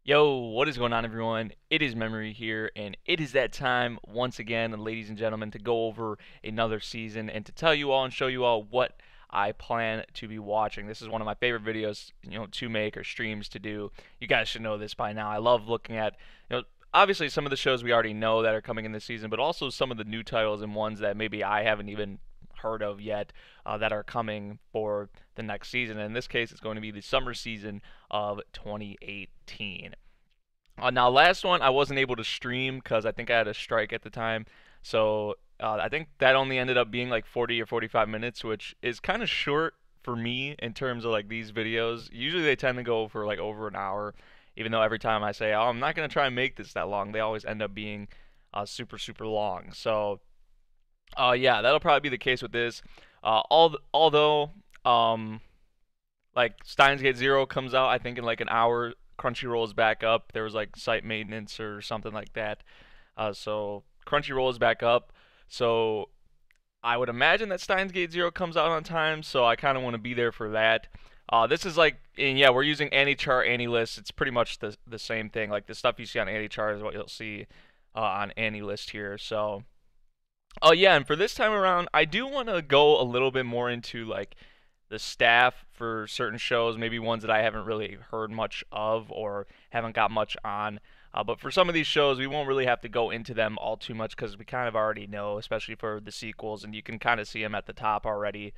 Yo, what is going on, everyone? It is Memory here, and it is that time once again, ladies and gentlemen, to go over another season and to tell you all and show you all what I plan to be watching. This is one of my favorite videos, to make or streams to do. You guys should know this by now. I love looking at, obviously some of the shows we already know that are coming in this season, but also some of the new titles and ones that maybe I haven't even heard of yet that are coming for the next season. And in this case, it's going to be the summer season of 2018. Now, last one I wasn't able to stream because I think I had a strike at the time, so I think that only ended up being like 40 or 45 minutes, which is kind of short for me in terms of like these videos. Usually they tend to go for like over an hour, even though every time I say, "Oh, I'm not gonna try and make this that long," they always end up being super super long. So yeah, that'll probably be the case with this. Although like Steins Gate Zero comes out, I think in like an hour. Crunchyroll is back up. There was like site maintenance or something like that. So Crunchyroll is back up. So I would imagine that Steins Gate Zero comes out on time. So I kind of want to be there for that. This is like, and yeah, we're using AniChart, AniList. It's pretty much the same thing. Like the stuff you see on AniChart is what you'll see on AniList here. So, oh yeah, and for this time around, I do want to go a little bit more into like the staff for certain shows, maybe ones that I haven't really heard much of or haven't got much on. But for some of these shows, we won't really have to go into them all too much because we kind of already know, especially for the sequels, and you can kind of see them at the top already.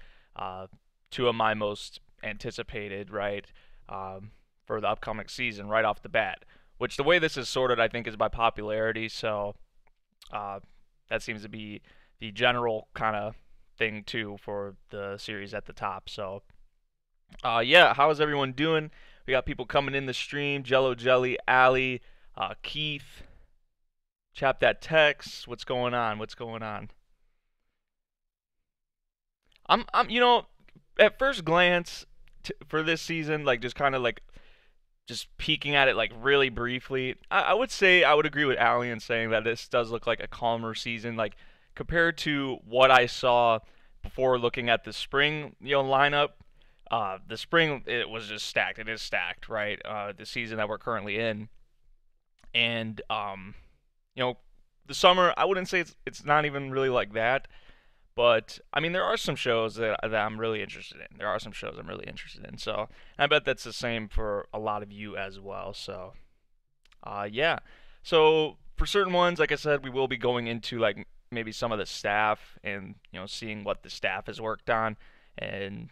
Two of my most anticipated, right, for the upcoming season right off the bat. Which the way this is sorted, I think, is by popularity. So uh, that seems to be the general kind of thing too for the series at the top. So, yeah, how is everyone doing? We got people coming in the stream: Jello Jelly, Ali, Keith, Chap That Text. What's going on? What's going on? I'm, at first glance for this season, like just kind of like just peeking at it like really briefly, I would say I would agree with Ali in saying that this does look like a calmer season, like compared to what I saw before looking at the spring, lineup. The spring it was just stacked. It is stacked, right? The season that we're currently in, and you know, the summer I wouldn't say it's not even really like that. But I mean, there are some shows that I'm really interested in. There are some shows I'm really interested in. So I bet that's the same for a lot of you as well. So yeah. So for certain ones, like I said, we will be going into like maybe some of the staff and seeing what the staff has worked on, and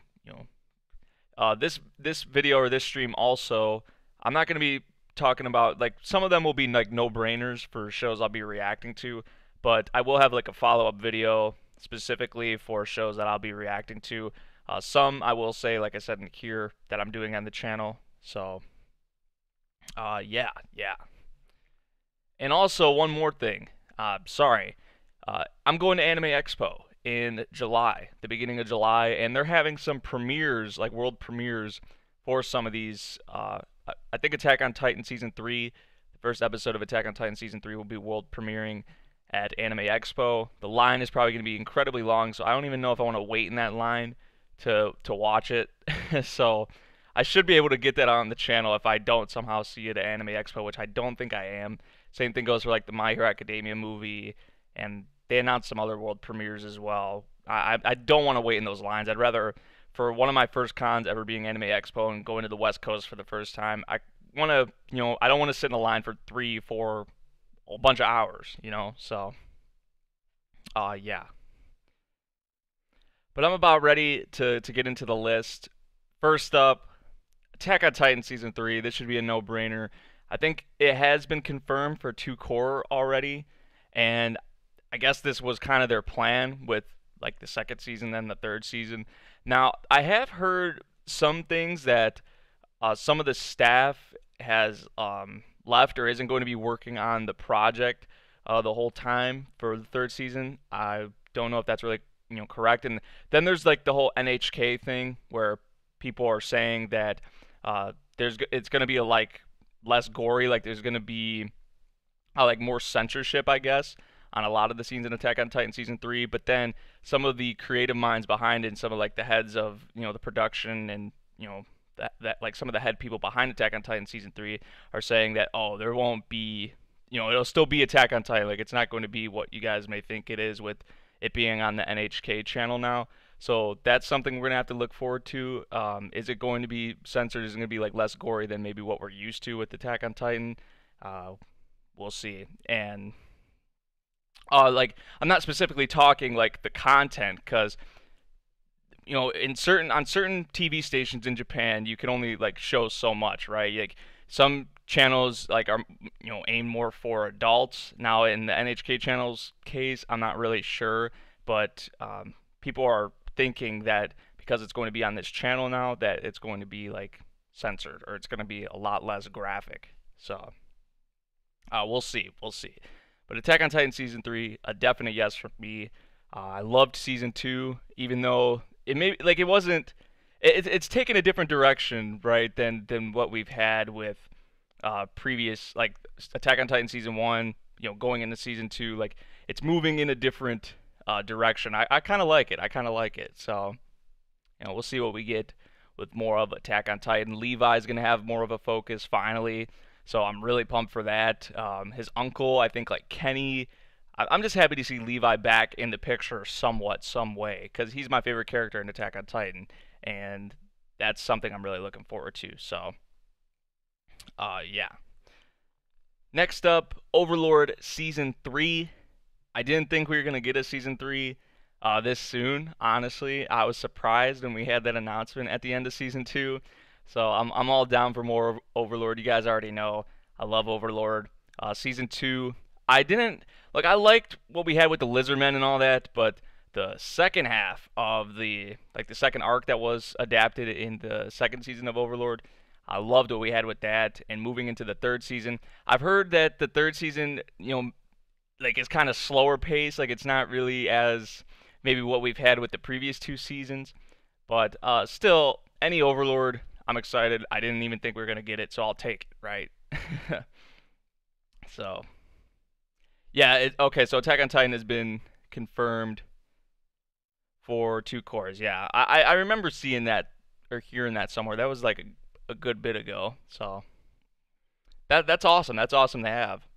this video or this stream also, I'm not going to be talking about like some of them will be like no brainers for shows I'll be reacting to, but I will have like a follow up video specifically for shows that I'll be reacting to. Some I will say, like I said in here, that I'm doing on the channel. So yeah, yeah. And also one more thing. Sorry, I'm going to Anime Expo in July, the beginning of July, and they're having some premieres, like world premieres, for some of these. I think Attack on Titan season 3, the first episode of Attack on Titan season 3 will be world premiering at Anime Expo. The line is probably going to be incredibly long, so I don't even know if I want to wait in that line to watch it. So I should be able to get that on the channel if I don't somehow see it at Anime Expo, which I don't think I am. Same thing goes for like the My Hero Academia movie, and they announced some other world premieres as well. I don't want to wait in those lines. I'd rather, for one of my first cons ever being Anime Expo and going to the West Coast for the first time, I want to, I don't want to sit in a line for 3, 4, a bunch of hours, So, yeah. But I'm about ready to get into the list. First up, Attack on Titan season 3. This should be a no-brainer. I think it has been confirmed for 2 core already, and I guess this was kind of their plan with like the second season and the third season. Now, I have heard some things that some of the staff has left or isn't going to be working on the project the whole time for the third season. I don't know if that's really correct. And then there's like the whole NHK thing where people are saying that it's going to be like less gory, like there's going to be like more censorship, I guess, on a lot of the scenes in Attack on Titan season 3. But then some of the creative minds behind it, and some of like the heads of the production and that like some of the head people behind Attack on Titan season 3 are saying that, oh, there won't be, it'll still be Attack on Titan. Like, it's not going to be what you guys may think it is with it being on the NHK channel now. So that's something we're gonna have to look forward to. Is it going to be censored? Is it gonna be like less gory than maybe what we're used to with Attack on Titan? Uh, we'll see. And like, I'm not specifically talking like the content, because in certain TV stations in Japan, you can only like show so much, right? Like, some channels like are aimed more for adults. Now in the NHK channel's case, I'm not really sure, but people are thinking that because it's going to be on this channel now, that it's going to be like censored, or it's going to be a lot less graphic. So we'll see, we'll see. But Attack on Titan season 3, a definite yes from me. I loved season 2, even though it wasn't. It's taken a different direction, right, than what we've had with previous, like Attack on Titan season 1. Going into season 2, like, it's moving in a different direction. I kind of like it. I kind of like it. So we'll see what we get with more of Attack on Titan. Levi's gonna have more of a focus finally. So I'm really pumped for that. His uncle, I think, like Kenny. I'm just happy to see Levi back in the picture somewhat, some way, because he's my favorite character in Attack on Titan, and that's something I'm really looking forward to. So, yeah. Next up, Overlord Season 3. I didn't think we were going to get a Season 3 this soon, honestly. I was surprised when we had that announcement at the end of Season 2. So I'm all down for more Overlord. You guys already know I love Overlord. Season 2, I didn't like. I liked what we had with the Lizardmen and all that, but the second half of the second arc that was adapted in the second season of Overlord, I loved what we had with that. And moving into the third season, I've heard that the third season, like, is kind of slower pace. Like, it's not really as maybe what we've had with the previous two seasons, but still, any Overlord, I'm excited. I didn't even think we were gonna get it, so I'll take it, right? So, yeah. Okay, so Attack on Titan has been confirmed for 2 cores. Yeah, I remember seeing that or hearing that somewhere. That was like a good bit ago. So that's awesome. That's awesome to have.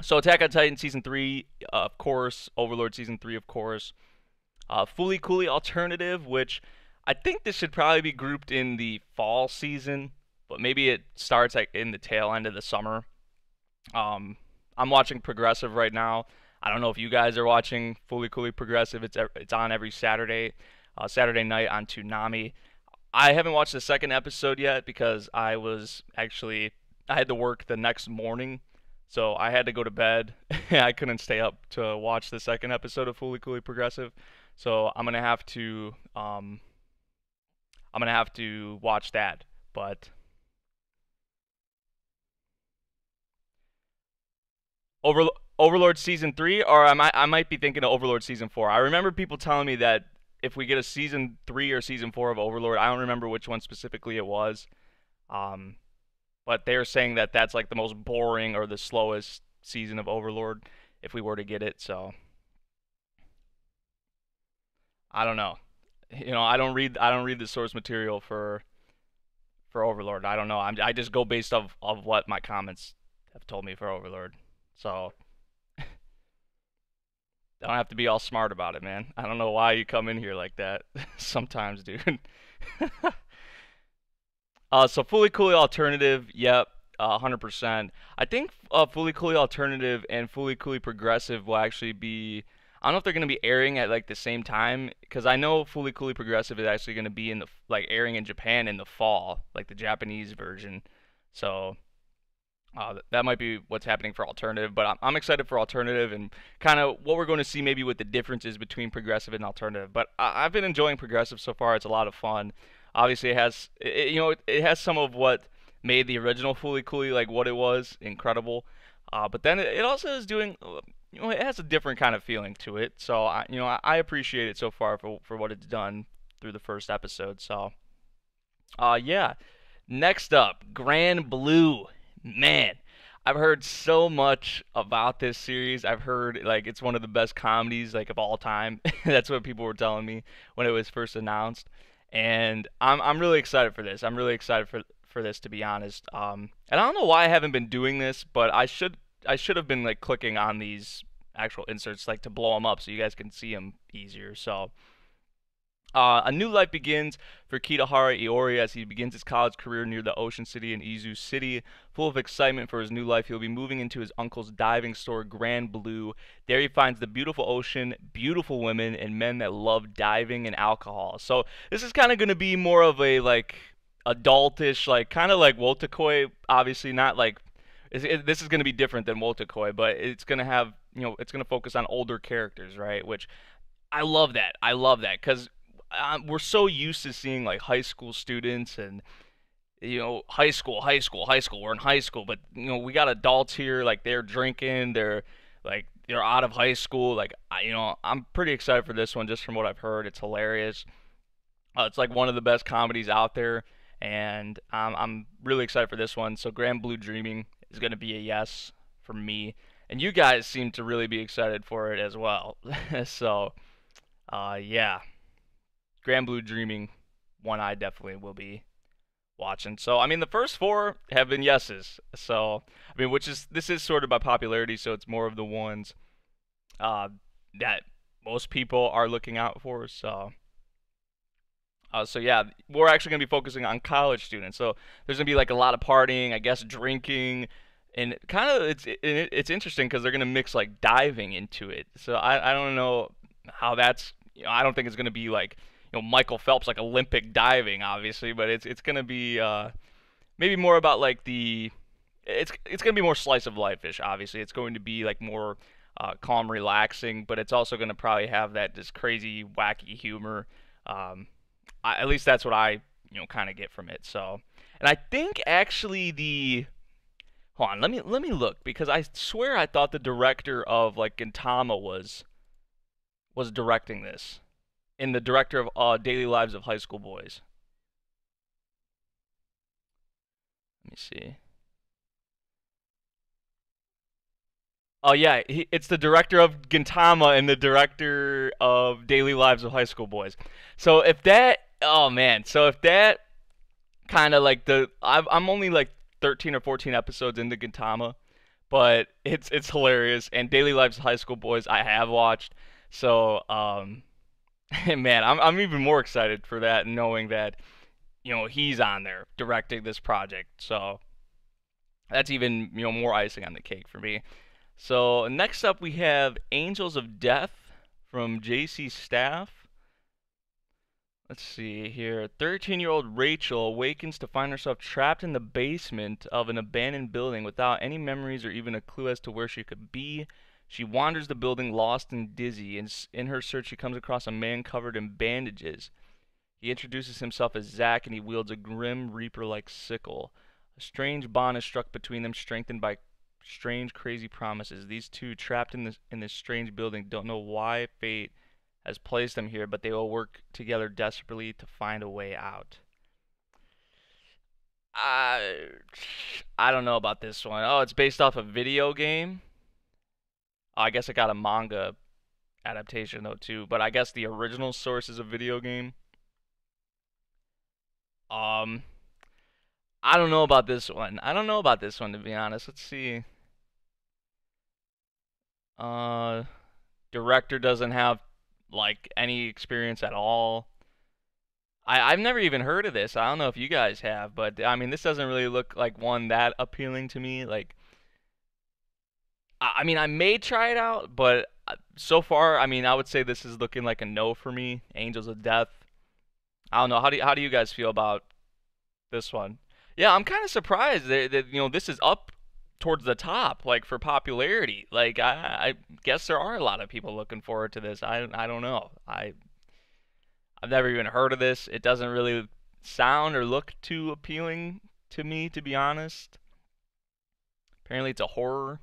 So Attack on Titan season 3, of course. Overlord season 3, of course. Fully Cooley Alternative, which I think this should probably be grouped in the fall season, but maybe it starts like in the tail end of the summer. I'm watching Progressive right now. I don't know if you guys are watching Fully Cooley Progressive. It's on every Saturday night on Toonami. I haven't watched the second episode yet because I had to work the next morning, so I had to go to bed. I couldn't stay up to watch the second episode of Fully Cooley Progressive. So I'm gonna have to watch that. But Overlord season 3, or I might be thinking of Overlord season 4. I remember people telling me that if we get a season 3 or season 4 of Overlord, I don't remember which one specifically it was. But they were saying that that's like the most boring or the slowest season of Overlord if we were to get it. So I don't know. I don't read the source material for Overlord. I don't know. I just go based of what my comments have told me for Overlord. So don't have to be all smart about it, man. I don't know why you come in here like that sometimes, dude. So Fully Cooley Alternative, yep, 100%. I think Fully Cooley Alternative and Fully Cooley Progressive will actually be. I don't know if they're going to be airing at like the same time, because I know Fully Cooley Progressive is actually going to be in the like airing in Japan in the fall, like the Japanese version. So that might be what's happening for Alternative, but I'm excited for Alternative and kind of what we're going to see maybe with the differences between Progressive and Alternative. But I've been enjoying Progressive so far. It's a lot of fun. Obviously, it has some of what made the original Fully Cooley like what it was incredible. But then it also is doing, it has a different kind of feeling to it. So I appreciate it so far for what it's done through the first episode. So, yeah. Next up, Grand Blue. Man, I've heard so much about this series. I've heard like it's one of the best comedies like of all time. That's what people were telling me when it was first announced. And I'm really excited for this. I'm really excited for this to be honest. And I don't know why I haven't been doing this, but I should have been like clicking on these actual inserts like to blow them up so you guys can see them easier. So a new life begins for Kitahara Iori as he begins his college career near the ocean city in Izu City. Full of excitement for his new life, he'll be moving into his uncle's diving store, Grand Blue. There he finds the beautiful ocean, beautiful women, and men that love diving and alcohol. So this is kind of going to be more of a like adultish, like kind of like Wotakoi. Obviously, not like this is going to be different than Wotakoi, but it's going to have it's going to focus on older characters, right? Which I love that. I love that because we're so used to seeing like high school students and high school, high school, high school. We're in high school, but we got adults here. Like they're drinking. They're out of high school. Like I'm pretty excited for this one just from what I've heard. It's hilarious. It's like one of the best comedies out there, and I'm really excited for this one. So Grand Blue Dreaming is gonna be a yes for me, and you guys seem to really be excited for it as well. So yeah. Grand Blue Dreaming, one I definitely will be watching. So I mean, the first four have been yeses. So I mean, this is sorted by popularity, so it's more of the ones uh, that most people are looking out for. So yeah, we're actually gonna be focusing on college students. So there's gonna be like a lot of partying, I guess, drinking, and kind of it's interesting because they're gonna mix like diving into it. So I don't know how that's I don't think it's gonna be like Michael Phelps like Olympic diving obviously, but it's gonna be maybe more about like it's gonna be more slice of life ish. Obviously, it's going to be like more calm, relaxing, but it's also gonna probably have that just crazy, wacky humor. At least that's what I kind of get from it. So, and I think actually the hold on, let me look because I swear I thought the director of like Gintama was directing this, in the director of Daily Lives of High School Boys. Let me see. Oh yeah, it's the director of Gintama and the director of Daily Lives of High School Boys. So if that, oh man, so if that kind of like I'm only like 13 or 14 episodes into Gintama, but it's hilarious. And Daily Lives of High School Boys I have watched, so man, I'm even more excited for that, knowing that he's on there directing this project. So that's even more icing on the cake for me. So next up we have Angels of Death from JC Staff. Let's see here. 13-year-old Rachel awakens to find herself trapped in the basement of an abandoned building without any memories or even a clue as to where she could be. She wanders the building lost and dizzy, and in her search she comes across a man covered in bandages. He introduces himself as Zack, and he wields a grim reaper-like sickle. A strange bond is struck between them, strengthened by strange, crazy promises. These two, trapped in this strange building, don't know why fate has placed them here, but they will work together desperately to find a way out. I I don't know about this one. Oh, it's based off a video game. Oh, I guess it got a manga adaptation though too, but I guess the original source is a video game. Um, I don't know about this one. I don't know about this one to be honest. Let's see. Uh, director doesn't have like any experience at all. I've never even heard of this. I don't know if you guys have, but I mean, this doesn't really look like one that appealing to me. Like, I mean, I may try it out, but so far, I mean, I would say this is looking like a no for me. Angels of Death. I don't know. How do you guys feel about this one? Yeah, I'm kind of surprised that this is up towards the top, like for popularity. Like, I guess there are a lot of people looking forward to this. I don't know. I've never even heard of this. It doesn't really sound or look too appealing to me, to be honest. Apparently, it's a horror.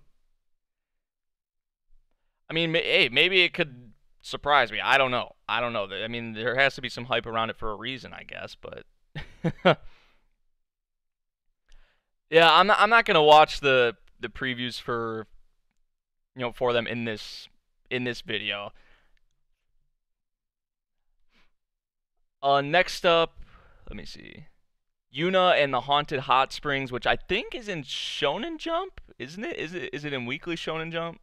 I mean, hey, maybe it could surprise me. I don't know. I don't know. I mean, there has to be some hype around it for a reason, I guess. But yeah, I'm not gonna watch the previews for for them in this video. Next up, let me see. Yuna and the Haunted Hot Springs, which I think is in Shonen Jump, isn't it? Is it in Weekly Shonen Jump?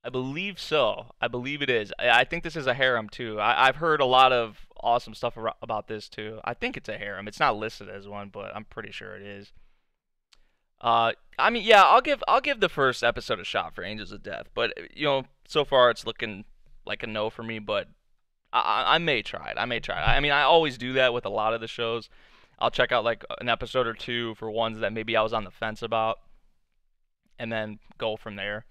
I believe so. I believe it is. I think this is a harem too. I've heard a lot of awesome stuff about this too. I think it's a harem. It's not listed as one, but I'm pretty sure it is. I mean, yeah, I'll give the first episode a shot for Angels of Death, but so far it's looking like a no for me. But I may try it. I may try it. I mean, I always do that with a lot of the shows. I'll check out like an episode or two for ones that maybe I was on the fence about, and then go from there.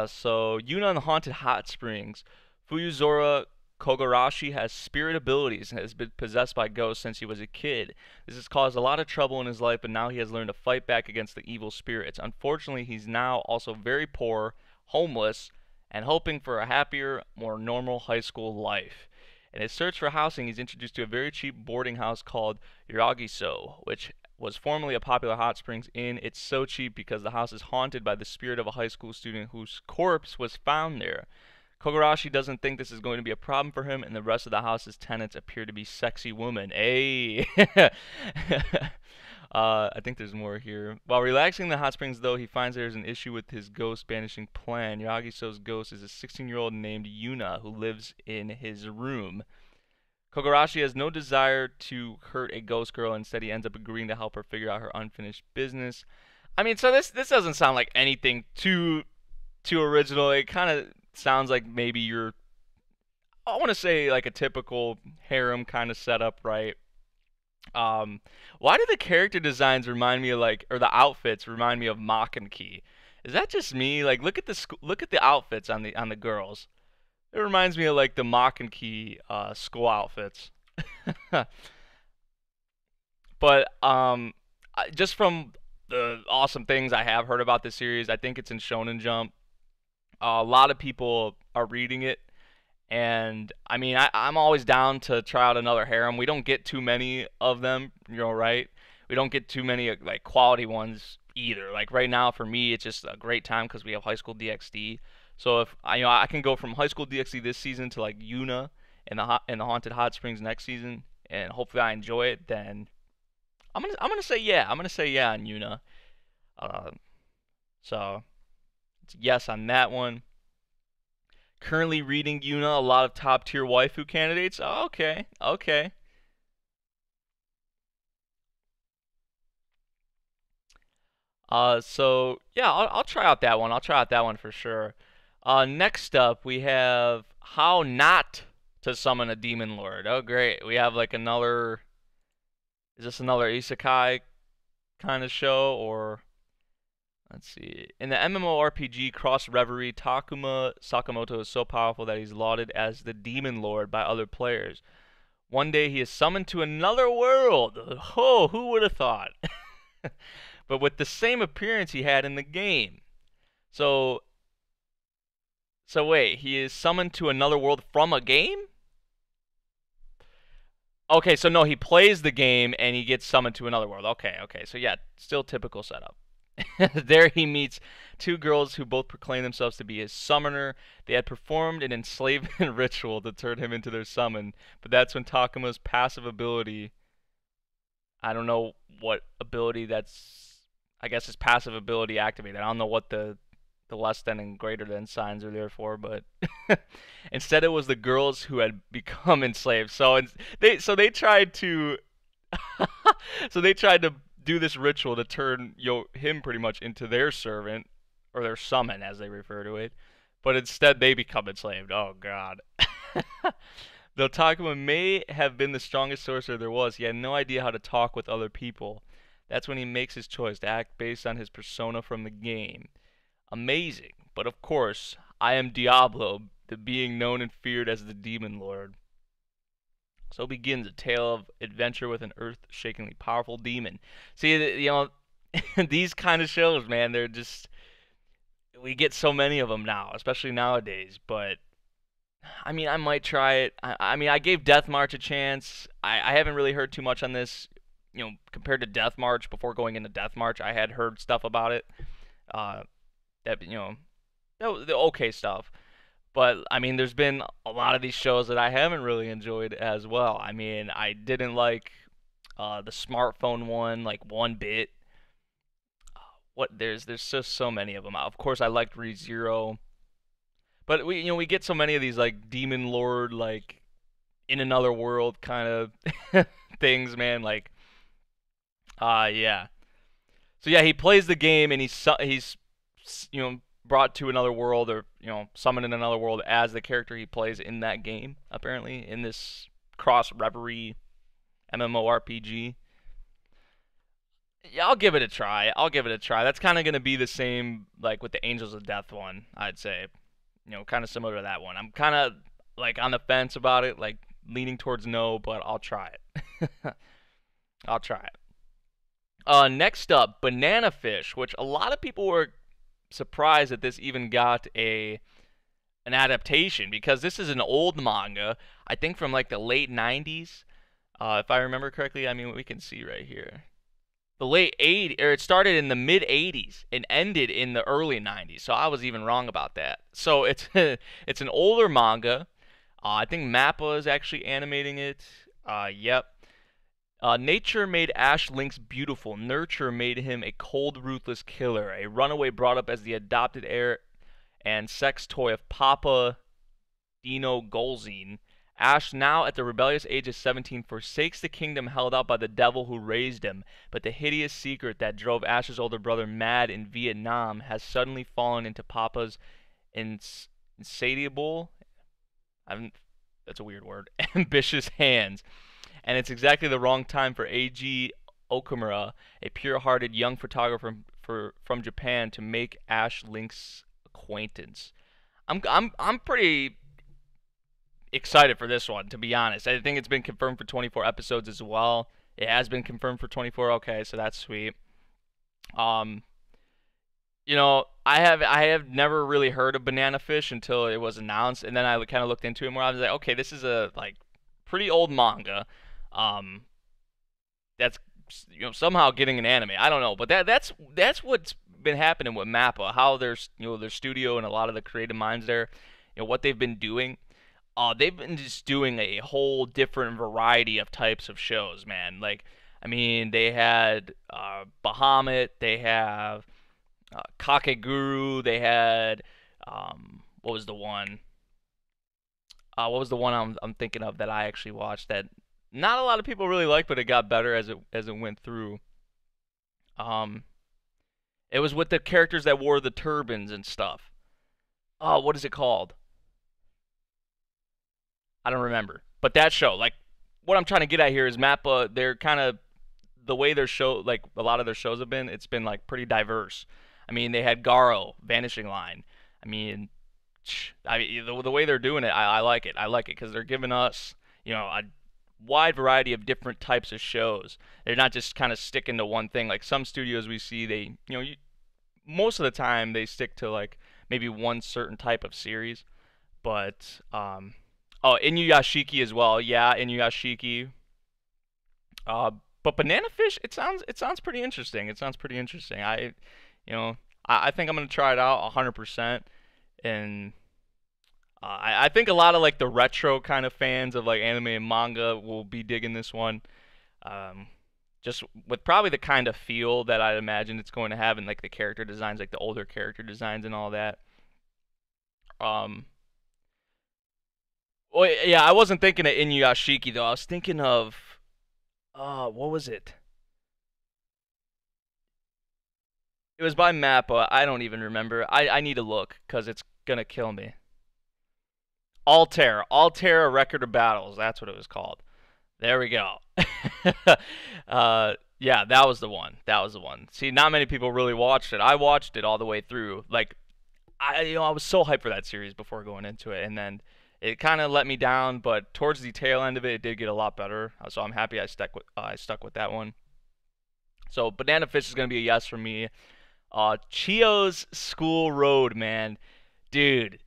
So Yuna and the Haunted Hot Springs. Fuyuzora Kogarashi has spirit abilities and has been possessed by ghosts since he was a kid. This has caused a lot of trouble in his life, but now he has learned to fight back against the evil spirits. Unfortunately, he's now also very poor, homeless, and hoping for a happier, more normal high school life. In his search for housing, he's introduced to a very cheap boarding house called Yuragiso, which was formerly a popular hot springs inn. It's so cheap because the house is haunted by the spirit of a high school student whose corpse was found there. Kogarashi doesn't think this is going to be a problem for him, and the rest of the house's tenants appear to be sexy women. Hey! I think there's more here. While relaxing in the hot springs, though, he finds there's an issue with his ghost banishing plan. Yuragiso's ghost is a 16-year-old named Yuna who lives in his room. Kogarashi has no desire to hurt a ghost girl. Instead, he ends up agreeing to help her figure out her unfinished business. I mean, so this doesn't sound like anything too original. It kind of sounds like maybe I want to say like a typical harem kind of setup, right? Why do the character designs remind me of or the outfits remind me of MemoryNK? Is that just me? Like, look at the outfits on the girls. It reminds me of like the MemoryNK school outfits. But just from the awesome things I have heard about this series, I think it's in Shonen Jump. A lot of people are reading it, and I mean, I'm always down to try out another harem. We don't get too many of them, right? We don't get too many like quality ones either. Like right now, for me, it's just a great time because we have High School DxD. So if I can go from High School DxD this season to like Yuna and the Haunted Hot Springs next season, and hopefully I enjoy it, then I'm gonna say yeah. I'm gonna say yeah on Yuna. Uh, so it's yes on that one. Currently reading Yuna, a lot of top tier waifu candidates. Oh, okay, okay. So yeah, I'll try out that one. I'll try out that one for sure. Next up we have how not to summon a demon lord. Oh great, we have like another. Is this another isekai kind of show or? Let's see. In the MMORPG Cross Reverie, Takuma Sakamoto is so powerful that he's lauded as the Demon Lord by other players. One day he is summoned to another world. Oh, who would have thought? But with the same appearance he had in the game. So wait, he is summoned to another world from a game? Okay, so no, he plays the game and he gets summoned to another world. Okay, okay. So yeah, still typical setup. There he meets two girls who both proclaim themselves to be his summoner. They had performed an enslavement ritual to turn him into their summon, but that's when Takuma's passive ability, I don't know what ability that's, I guess his passive ability activated. I don't know what the less than and greater than signs are there for, but instead it was the girls who had become enslaved. So they tried to so they tried to do this ritual to turn him pretty much into their servant or their summon as they refer to it, but instead they become enslaved. Oh god. Though Takuma may have been the strongest sorcerer there was, he had no idea how to talk with other people. That's when he makes his choice to act based on his persona from the game. Amazing, but of course, I am Diablo, the being known and feared as the Demon Lord. So begins a tale of adventure with an earth-shakingly powerful demon. See, these kind of shows, man, they're just, we get so many of them now, especially nowadays. But I mean, I might try it. I mean, I gave Death March a chance. I haven't really heard too much on this, compared to Death March. Before going into Death March, I had heard stuff about it. Uh, that the okay stuff. But I mean, there's been a lot of these shows that I haven't really enjoyed as well. I mean, I didn't like the smartphone one like one bit. What there's just so many of them. Of course, I liked ReZero, but we get so many of these like Demon Lord like in another world kind of things, man. Like yeah. So yeah, he plays the game and he's brought to another world or summoned in another world as the character he plays in that game. Apparently, in this cross reverie MMORPG. Yeah, I'll give it a try. I'll give it a try. That's kind of gonna be the same like with the Angels of Death one. I'd say, kind of similar to that one. I'm kind of like on the fence about it, like leaning towards no, but I'll try it. I'll try it. Next up, Banana Fish, which a lot of people were surprised that this even got an adaptation because this is an old manga, I think from like the late 90s, if I remember correctly. I mean, we can see right here. The late 80s, or it started in the mid 80s and ended in the early 90s. So I was even wrong about that. So it's it's an older manga. I think Mappa is actually animating it. Yep. Nature made Ash Lynx beautiful. Nurture made him a cold, ruthless killer. A runaway brought up as the adopted heir and sex toy of Papa Dino Golzine. Ash, now at the rebellious age of 17, forsakes the kingdom held out by the devil who raised him, but the hideous secret that drove Ash's older brother mad in Vietnam has suddenly fallen into Papa's insatiable, that's a weird word, ambitious hands. And it's exactly the wrong time for A.G. Okamura, a pure-hearted young photographer from Japan, to make Ash Lynx's acquaintance. I'm pretty excited for this one, to be honest. I think it's been confirmed for 24 episodes as well. It has been confirmed for 24. Okay, so that's sweet. I have never really heard of Banana Fish until it was announced, and then I kind of looked into it more. I was like, okay, this is a like pretty old manga. Um, that's somehow getting an anime. I don't know, but that's what's been happening with Mappa. How there's their studio and a lot of the creative minds there, what they've been doing. They've been just doing a whole different variety of types of shows, man. Like, I mean, they had Bahamut, they have Kakeguru, they had what was the one? What was the one I'm thinking of that I actually watched that not a lot of people really liked, but it got better as it went through. Um, it was with the characters that wore the turbans and stuff. Oh, what is it called? I don't remember. But that show, like, what I'm trying to get at here is Mappa. They're kind of the way their show, like a lot of their shows have been. It's been like pretty diverse. I mean, they had Garo, Vanishing Line. I mean, the way they're doing it, I like it. I like it because they're giving us, a wide variety of different types of shows. They're not just kind of sticking to one thing. Like some studios we see, they, most of the time they stick to like maybe one certain type of series. But oh, Inuyashiki as well. Yeah, Inuyashiki. Uh, but Banana Fish, it sounds pretty interesting. It sounds pretty interesting. I think I'm gonna try it out 100%. And I think a lot of like the retro kind of fans of like anime and manga will be digging this one. Um, just with probably the kind of feel that I'd imagine it's going to have, and like the character designs, like the older character designs and all that. Um, well, yeah, I wasn't thinking of Inuyashiki though. I was thinking of what was it? It was by Mappa. I don't even remember. I need to look because it's gonna kill me. Altair, Record of Battles. That's what it was called. There we go. Yeah, that was the one. That was the one. See, not many people really watched it. I watched it all the way through. Like, I was so hyped for that series before going into it, and then it kind of let me down. But towards the tail end of it, it did get a lot better. So I'm happy I stuck with that one. So Banana Fish is gonna be a yes for me. Chio's School Road, man, dude.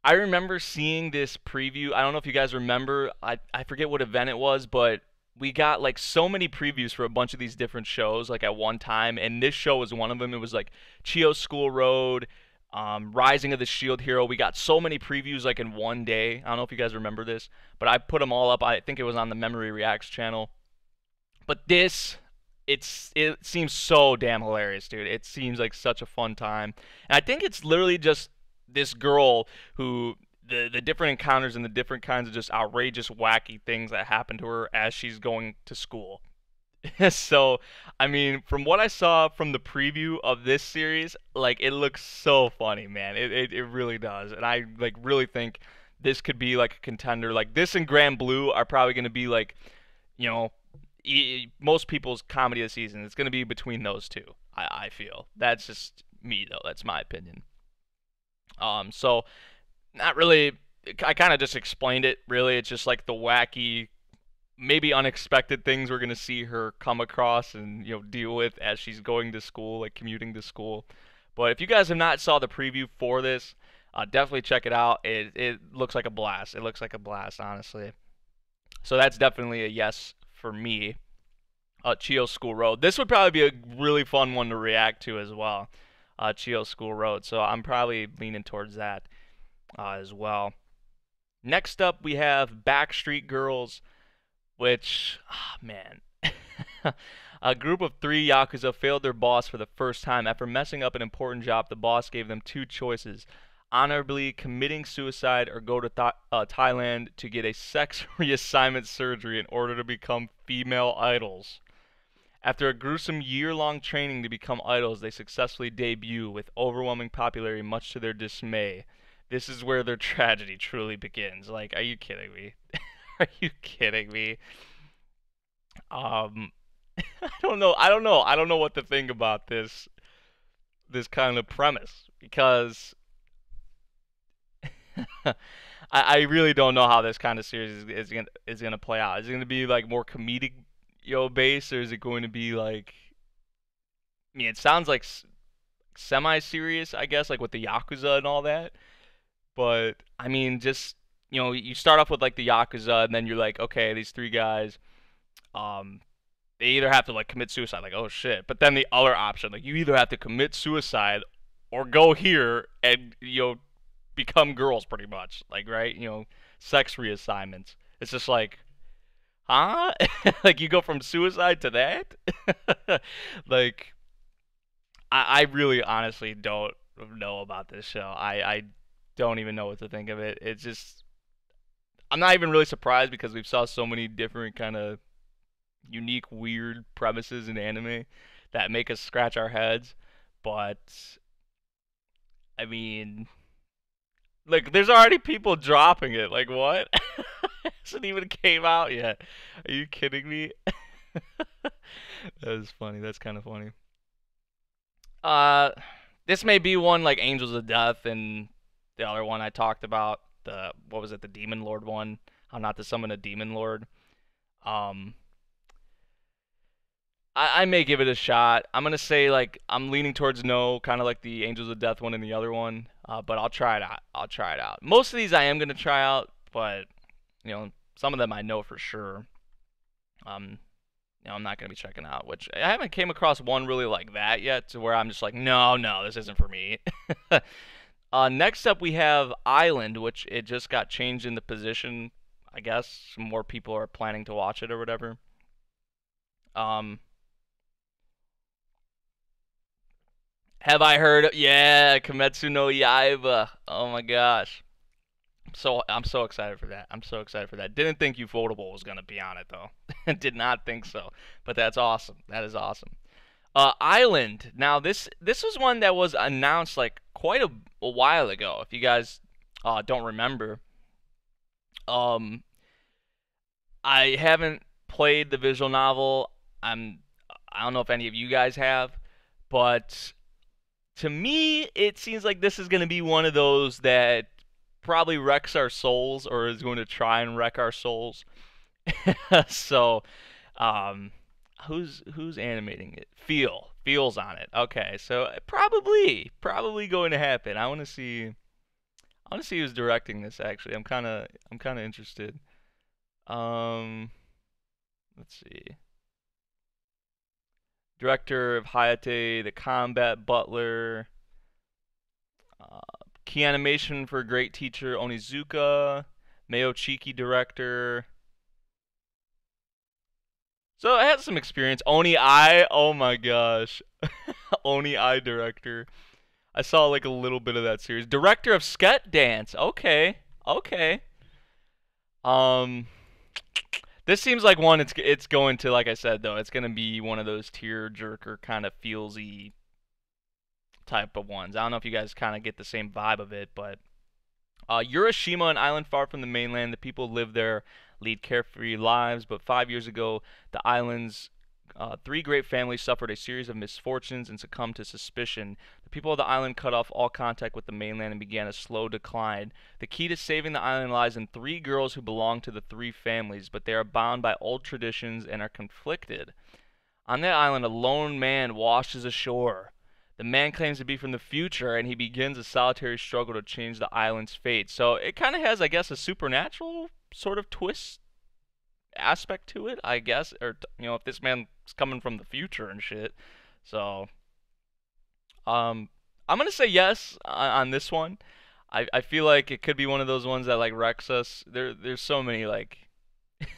I remember seeing this preview. I don't know if you guys remember. I forget what event it was, but we got like so many previews for a bunch of these different shows like at one time, and this show was one of them. It was like Chio School Road, Rising of the Shield Hero. We got so many previews like in one day. I don't know if you guys remember this, but I put them all up. I think it was on the Memory Reacts channel. But this, it seems so damn hilarious, dude. It seems like such a fun time, and I think it's literally just this girl who the different encounters and the different kinds of just outrageous, wacky things that happen to her as she's going to school. So, I mean, from what I saw from the preview of this series, like it looks so funny, man. It really does, and I like really think this could be like a contender. Like this and Grand Blue are probably going to be like, you know, most people's comedy of the season. It's going to be between those two. I feel that's just me though. That's my opinion. So not really. I kind of just explained it. Really, it's just like the wacky, maybe unexpected things we're gonna see her come across and deal with as she's going to school, like commuting to school. But if you guys have not saw the preview for this, definitely check it out. It looks like a blast. It looks like a blast, honestly. So that's definitely a yes for me. Chio School Road. This would probably be a really fun one to react to as well. Chio School Road. So I'm probably leaning towards that as well. Next up, we have Backstreet Girls, which, man. A group of three Yakuza failed their boss for the first time. After messing up an important job, the boss gave them two choices: honorably committing suicide or go to Thailand to get a sex reassignment surgery in order to become female idols. After a gruesome year-long training to become idols, they successfully debut with overwhelming popularity, much to their dismay. This is where their tragedy truly begins. Like, are you kidding me? Are you kidding me? Um, I don't know. I don't know what to think about this kind of premise because I really don't know how this kind of series is gonna play out. Is it gonna be like more comedic, based, or is it going to be like? I mean, it sounds like semi-serious, I guess, like with the Yakuza and all that. But I mean, just you start off with like the Yakuza, and then you're like, okay, these three guys, um, they either have to like commit suicide, like oh shit. But then the other option, like you either have to commit suicide or go here and become girls, pretty much, like right, sex reassignments. It's just like, huh? Like you go from suicide to that? Like I really honestly don't know about this show. I don't even know what to think of it. It's just I'm not even really surprised because we've saw so many different kind of unique, weird premises in anime that make us scratch our heads. But I mean, like, there's already people dropping it. Like, what? It hasn't even came out yet. Are you kidding me? That is funny. That's kind of funny. Uh, this may be one like Angels of Death and the other one I talked about. The what was it? The Demon Lord one. How not to summon a Demon Lord. Um, I may give it a shot. I'm gonna say like I'm leaning towards no, kind of like the Angels of Death one and the other one. But I'll try it out. I'll try it out. Most of these I am gonna try out, but some of them I know for sure. Um, I'm not gonna be checking out. Which I haven't came across one really like that yet, to where I'm just like, no, no, this isn't for me. Next up we have Island, which it just got changed in the position. I guess some more people are planning to watch it or whatever. Um, have I heard? Yeah, Kimetsu no Yaiba. Oh my gosh. I'm so excited for that. I'm so excited for that. Didn't think Ufotable was gonna be on it though. Did not think so. But that's awesome. That is awesome. Island. Now this was one that was announced like quite a while ago. If you guys don't remember, um, I haven't played the visual novel. I don't know if any of you guys have, but to me, it seems like this is going to be one of those that probably wrecks our souls or is going to try and wreck our souls. So, um, who's animating it? Feels on it. Okay, so probably going to happen. I want to see who's directing this. Actually, I'm kind of interested. Um, Let's see. Director of Hayate, the Combat Butler, uh, key animation for Great Teacher Onizuka, Mayo Chiki director. So I had some experience. Oni I, oh my gosh. Oni I director. I saw like a little bit of that series. Director of Sket Dance. Okay. Okay. Um this seems like one it's going to, like I said though, it's going to be one of those tear jerker kind of feelsy type of ones. I don't know if you guys kind of get the same vibe of it, but Urashima, an island far from the mainland, the people live there, lead carefree lives. But 5 years ago, the island's three great families suffered a series of misfortunes and succumbed to suspicion. The people of the island cut off all contact with the mainland and began a slow decline. The key to saving the island lies in three girls who belong to the three families, but they are bound by old traditions and are conflicted. On that island, a lone man washes ashore. The man claims to be from the future, and he begins a solitary struggle to change the island's fate. So it kind of has, I guess, a supernatural sort of twist aspect to it, I guess. Or, if this man's coming from the future and shit. So, I'm going to say yes on this one. I feel like it could be one of those ones that, like, wrecks us. There's so many, like,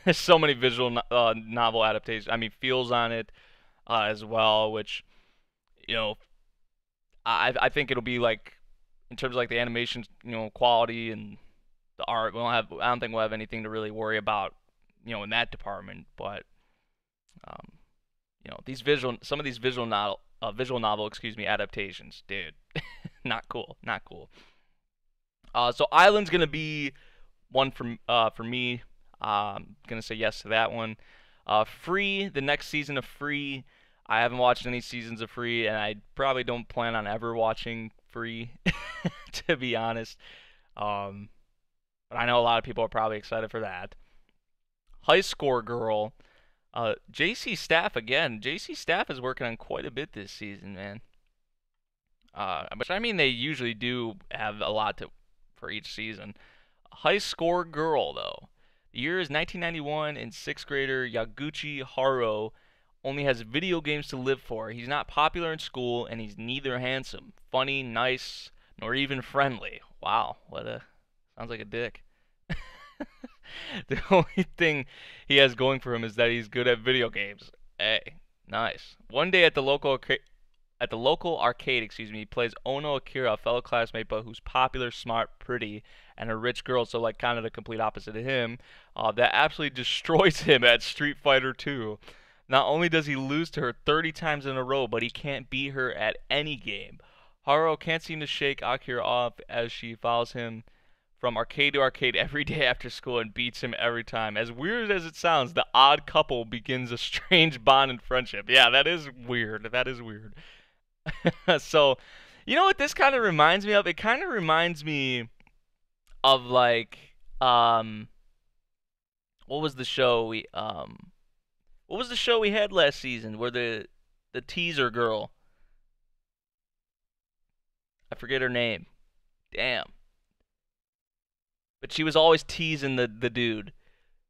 there's so many visual novel adaptations. I mean, feels on it as well, which, you know, I think it'll be like in terms of like the animation, quality and the art. I don't think we'll have anything to really worry about, in that department. But um, some of these visual novel, adaptations, dude, not cool, not cool. So Island's gonna be one for me. Gonna say yes to that one. Free, the next season of Free. I haven't watched any seasons of Free, and I probably don't plan on ever watching Free, to be honest. Um, but I know a lot of people are probably excited for that. High Score Girl. JC Staff again. JC Staff is working on quite a bit this season, man. Which I mean, they usually do have a lot for each season. High Score Girl, though. The year is 1991, and sixth grader Yaguchi Haro only has video games to live for. He's not popular in school, and he's neither handsome, funny, nice, nor even friendly. Wow, sounds like a dick. The only thing he has going for him is that he's good at video games. Hey, nice. One day at the local arcade, he plays Ono Akira, a fellow classmate, but who's popular, smart, pretty, and a rich girl, so like kind of the complete opposite of him, that absolutely destroys him at Street Fighter 2. Not only does he lose to her 30 times in a row, but he can't beat her at any game. Haru can't seem to shake Akira off as she follows him from arcade to arcade every day after school and beats him every time. As weird as it sounds, the odd couple begins a strange bond and friendship. Yeah, that is weird. That is weird. So, you know what this kind of reminds me of? It kind of reminds me of like what was the show we had last season where the teaser girl, I forget her name. Damn. But she was always teasing the dude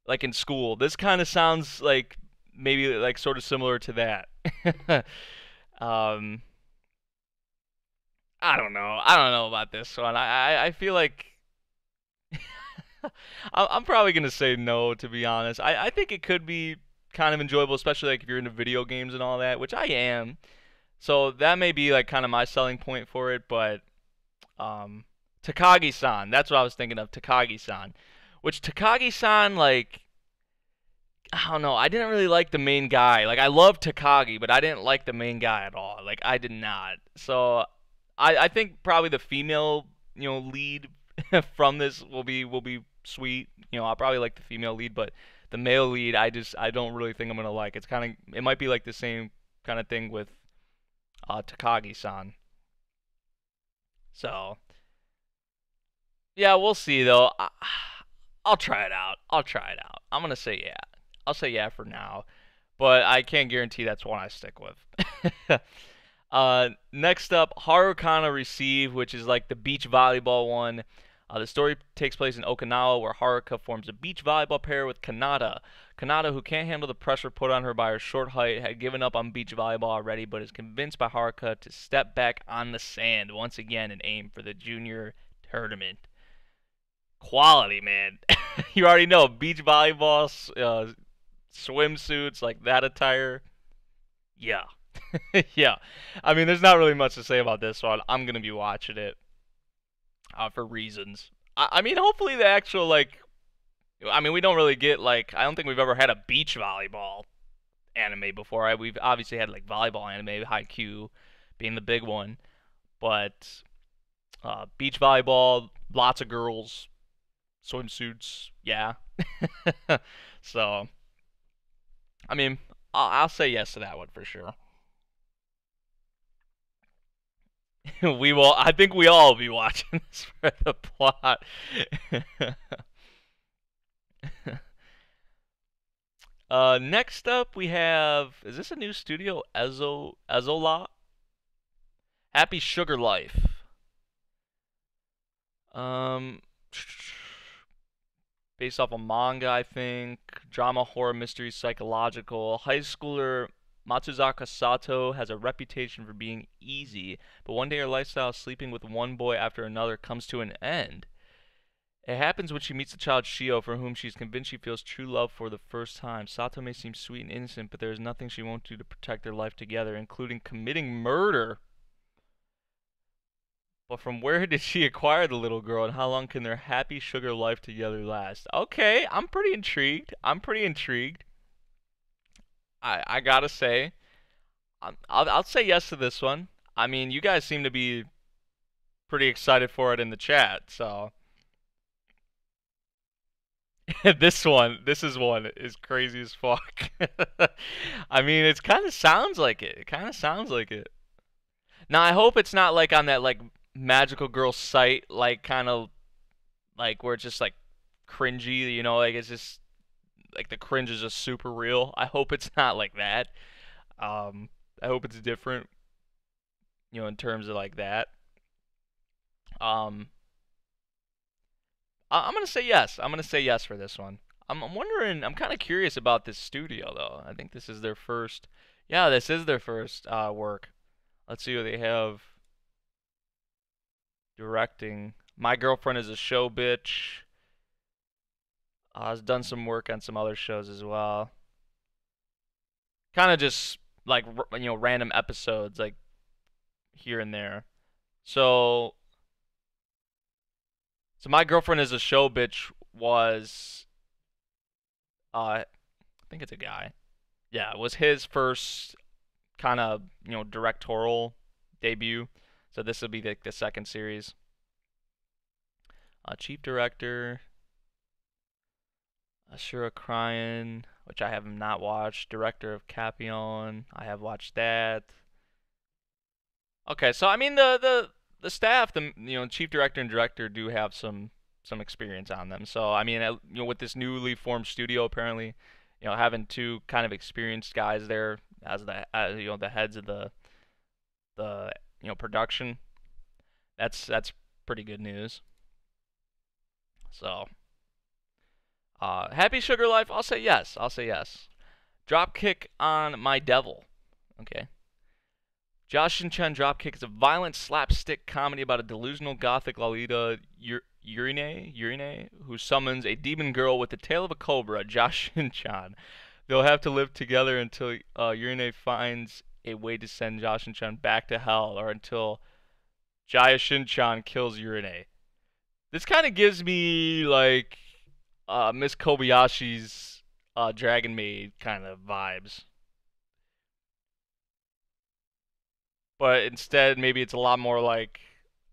like in school. This kind of sounds like maybe like sort of similar to that. um I don't know. I don't know about this one. I feel like I'm probably gonna say no, to be honest. I think it could be kind of enjoyable, especially like if you're into video games and all that, which I am. So that may be like kind of my selling point for it, but Takagi-san, that's what I was thinking of, Takagi-san. Which Takagi-san, like, I don't know, I didn't really like the main guy. Like, I love Takagi, but I didn't like the main guy at all. Like, I did not. So I think probably the female, lead from this will be sweet. I'll probably like the female lead, but the male lead, I don't really think I'm gonna like. It might be like the same kind of thing with Takagi-san. So yeah, we'll see though. I'll try it out. I'll try it out. I'm gonna say yeah. I'll say yeah for now, but I can't guarantee that's one I stick with. Next up, Harukana Receive, which is like the beach volleyball one. The story takes place in Okinawa, where Haruka forms a beach volleyball pair with Kanata. Kanata, who can't handle the pressure put on her by her short height, had given up on beach volleyball already, but is convinced by Haruka to step back on the sand once again and aim for the junior tournament. Quality, man. You already know beach volleyball, swimsuits, like that attire. Yeah. Yeah. I mean, there's not really much to say about this one. I'm going to be watching it for reasons. I mean, hopefully the actual, like, I mean, we don't really get, like, I don't think we've ever had a beach volleyball anime before. We've obviously had, like, volleyball anime, Haikyuu being the big one. But beach volleyball, lots of girls, swimsuits, yeah. So, I mean, I'll say yes to that one for sure. We will. I think we all will be watching this for the plot. Next up we have. Is this a new studio? Ezola. Happy Sugar Life. Um, based off a manga, I think. Drama, horror, mystery, psychological. High schooler Matsuzaka Sato has a reputation for being easy, but one day her lifestyle of sleeping with one boy after another comes to an end. It happens when she meets the child Shio, for whom she is convinced she feels true love for the first time. Sato may seem sweet and innocent, but there is nothing she won't do to protect their life together, including committing murder. But from where did she acquire the little girl, and how long can their happy sugar life together last? Okay, I'm pretty intrigued. I gotta say, I'll say yes to this one. I mean, you guys seem to be pretty excited for it in the chat, so this is one is crazy as fuck. I mean, it kind of sounds like it. It kind of sounds like it. Now, I hope it's not like on that like magical girl site, like kind of like where it's just like cringy, you know, like it's just like the cringe is just super real. I hope it's not like that. I hope it's different, you know, in terms of like that. Um, I'm gonna say yes. I'm gonna say yes for this one. I'm wondering. I'm kind of curious about this studio though. I think this is their first. Yeah, this is their first work. Let's see what they have directing. My Girlfriend is a Show Bitch. Has done some work on some other shows as well. Kind of just like you know random episodes like here and there. So My Girlfriend is a Show Bitch was I think it's a guy. Yeah, it was his first kind of you know directorial debut. So this will be the second series. Chief director Ashura Cryan, which I have not watched. Director of Capion, I have watched that. Okay, so I mean the staff, the you know chief director and director do have some experience on them. So I mean you know with this newly formed studio apparently, you know having two kind of experienced guys there as the you know the heads of the you know production, that's pretty good news. So Happy Sugar Life, I'll say yes. I'll say yes. Dropkick on My Devil. Okay. Josh Shin-chan Dropkick is a violent slapstick comedy about a delusional gothic Lolita Urine, who summons a demon girl with the tail of a cobra, Josh Shin-chan. They'll have to live together until Urine finds a way to send Josh Shin-chan back to hell, or until Jaya Shin-chan kills Urine. This kind of gives me like Miss Kobayashi's Dragon Maid kind of vibes. But instead, maybe it's a lot more like.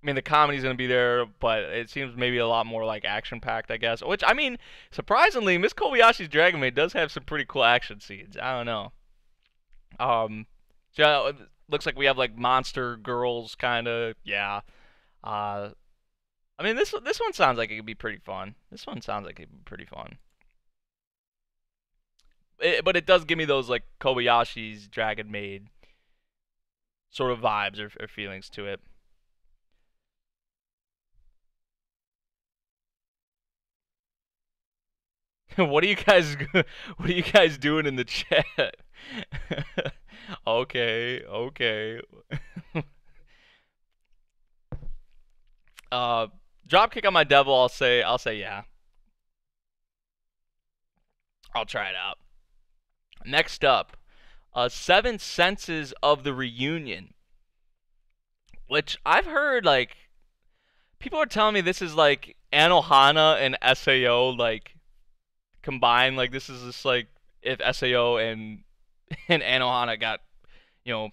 I mean, the comedy's gonna be there, but it seems maybe a lot more like action packed, I guess. Which I mean, surprisingly, Miss Kobayashi's Dragon Maid does have some pretty cool action scenes. I don't know. Um, so it looks like we have like monster girls, kind of. Yeah. Uh, I mean, this one sounds like it could be pretty fun. This one sounds like it could be pretty fun. But it does give me those like Kobayashi's Dragon Maid sort of vibes or feelings to it. What are you guys what are you guys doing in the chat? Okay, okay. Uh Dropkick on my devil, I'll say yeah. I'll try it out. Next up, Seven Senses of the Reunion, which I've heard like people are telling me this is like Anohana and SAO like combined. Like this is just like if SAO and Anohana got you know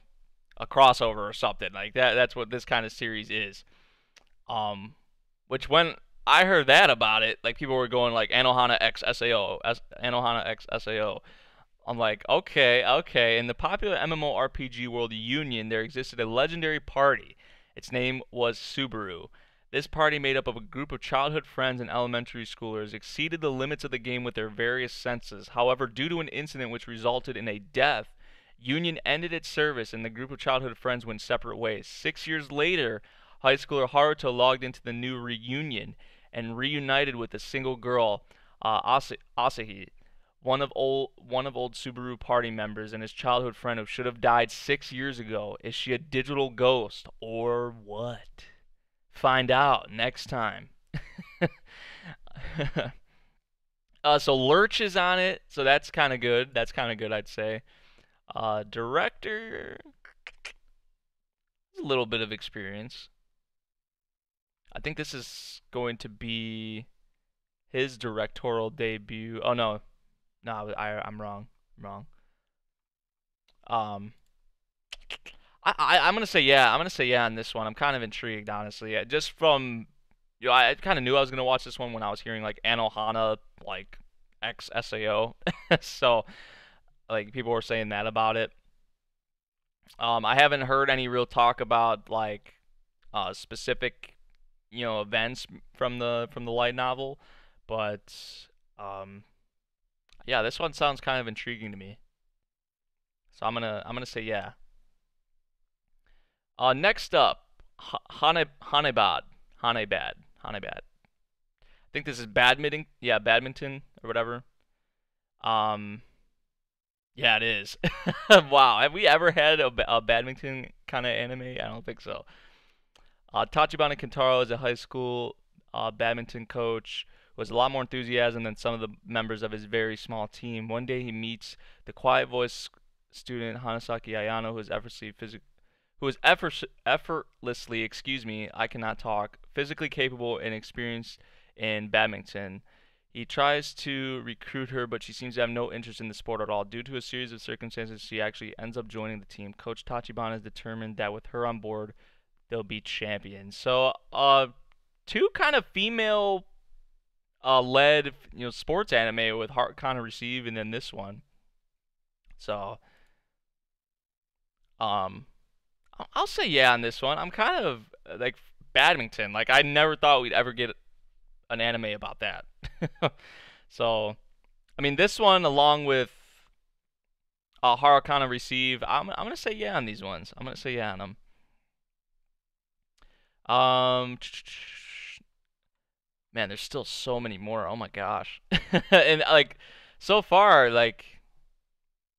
a crossover or something like that. That's what this kind of series is. Um, which when I heard that about it, like people were going like Anohana X SAO, Anohana X SAO. I'm like, okay, okay. In the popular MMORPG world Union, there existed a legendary party. Its name was Subaru. This party, made up of a group of childhood friends and elementary schoolers, exceeded the limits of the game with their various senses. However, due to an incident which resulted in a death, Union ended its service and the group of childhood friends went separate ways. 6 years later, high schooler Haruto logged into the new reunion and reunited with a single girl, Asahi, one of old Subaru party members and his childhood friend who should have died 6 years ago. Is she a digital ghost or what? Find out next time. So Lurch is on it, so that's kind of good. That's kind of good, I'd say. Director, a little bit of experience. I think this is going to be his directorial debut. Oh no, no, I'm wrong. I'm wrong. Um, I'm gonna say yeah. I'm gonna say yeah on this one. I'm kind of intrigued, honestly. Just from I kind of knew I was gonna watch this one when I was hearing like Anohana like X SAO, so like people were saying that about it. I haven't heard any real talk about like specific events from the light novel, but um, yeah, this one sounds kind of intriguing to me. So I'm gonna say yeah. Next up, Hanebad. Hanebad. Hanebad. I think this is badminton. Yeah, badminton or whatever. Um, yeah, it is. Wow, have we ever had a badminton kind of anime? I don't think so. Tachibana Kentaro is a high school badminton coach who has a lot more enthusiasm than some of the members of his very small team. One day he meets the quiet voiced student Hanasaki Ayano, who is effortlessly, excuse me, I cannot talk, physically capable and experienced in badminton. He tries to recruit her, but she seems to have no interest in the sport at all. Due to a series of circumstances, she actually ends up joining the team. Coach Tachibana is determined that with her on board, they'll be champions. So, two kind of female led, sports anime with Heart kind of receive, and then this one. So, um, I'll say yeah on this one. I'm kind of like badminton. Like I never thought we'd ever get an anime about that. So, I mean, this one along with Harakana Receive, I'm gonna say yeah on these ones. I'm gonna say yeah on them. Um, man, there's still so many more. Oh my gosh, and like so far, like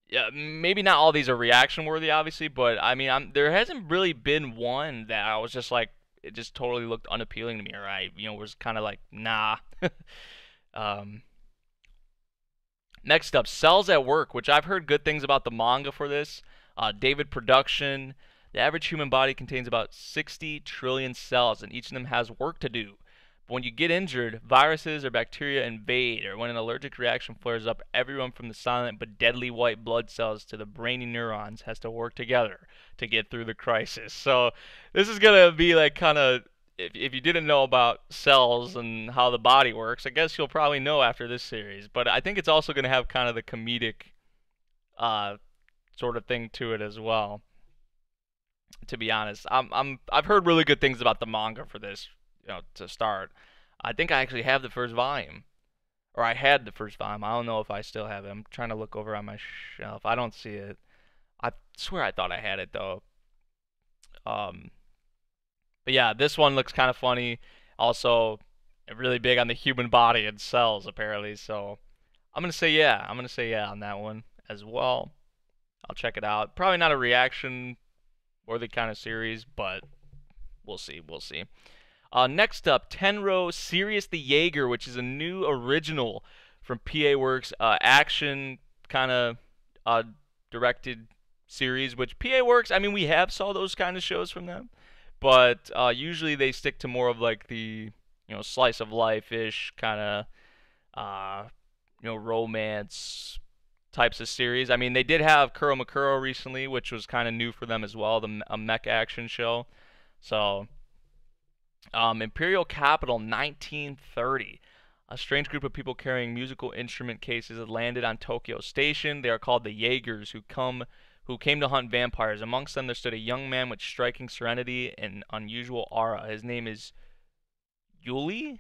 yeah, maybe not all these are reaction worthy, obviously, but I mean, there hasn't really been one that I was just like it just totally looked unappealing to me, or I was kind of like nah. um, Next up, Cells at Work, which I've heard good things about the manga for this. David Production. The average human body contains about 60 trillion cells, and each of them has work to do. But when you get injured, viruses or bacteria invade, or when an allergic reaction flares up, everyone from the silent but deadly white blood cells to the brainy neurons has to work together to get through the crisis. So this is going to be like kind of if you didn't know about cells and how the body works, I guess you'll probably know after this series. But I think it's also going to have kind of the comedic uh, sort of thing to it as well. To be honest, I've heard really good things about the manga for this. To start, I think I actually have the first volume, or I had the first volume. I don't know if I still have it. I'm trying to look over on my shelf. I don't see it. I swear I thought I had it though. Um, But yeah, this one looks kind of funny. Also, really big on the human body and cells, apparently. So, I'm gonna say yeah. I'm gonna say yeah on that one as well. I'll check it out. Probably not a reaction worthy kind of series, but we'll see. We'll see. Next up, Tenro Sirius the Jaeger, which is a new original from PA Works, action kind of uh, directed series. Which PA Works, I mean, we have saw those kind of shows from them, but usually they stick to more of like the slice of life ish kind of romance types of series. I mean, they did have Kuro Makuro recently, which was kind of new for them as well, a mech action show. So, Imperial Capital 1930. A strange group of people carrying musical instrument cases had landed on Tokyo Station. They are called the Jaegers, who came to hunt vampires. Amongst them there stood a young man with striking serenity and unusual aura. His name is Yuli,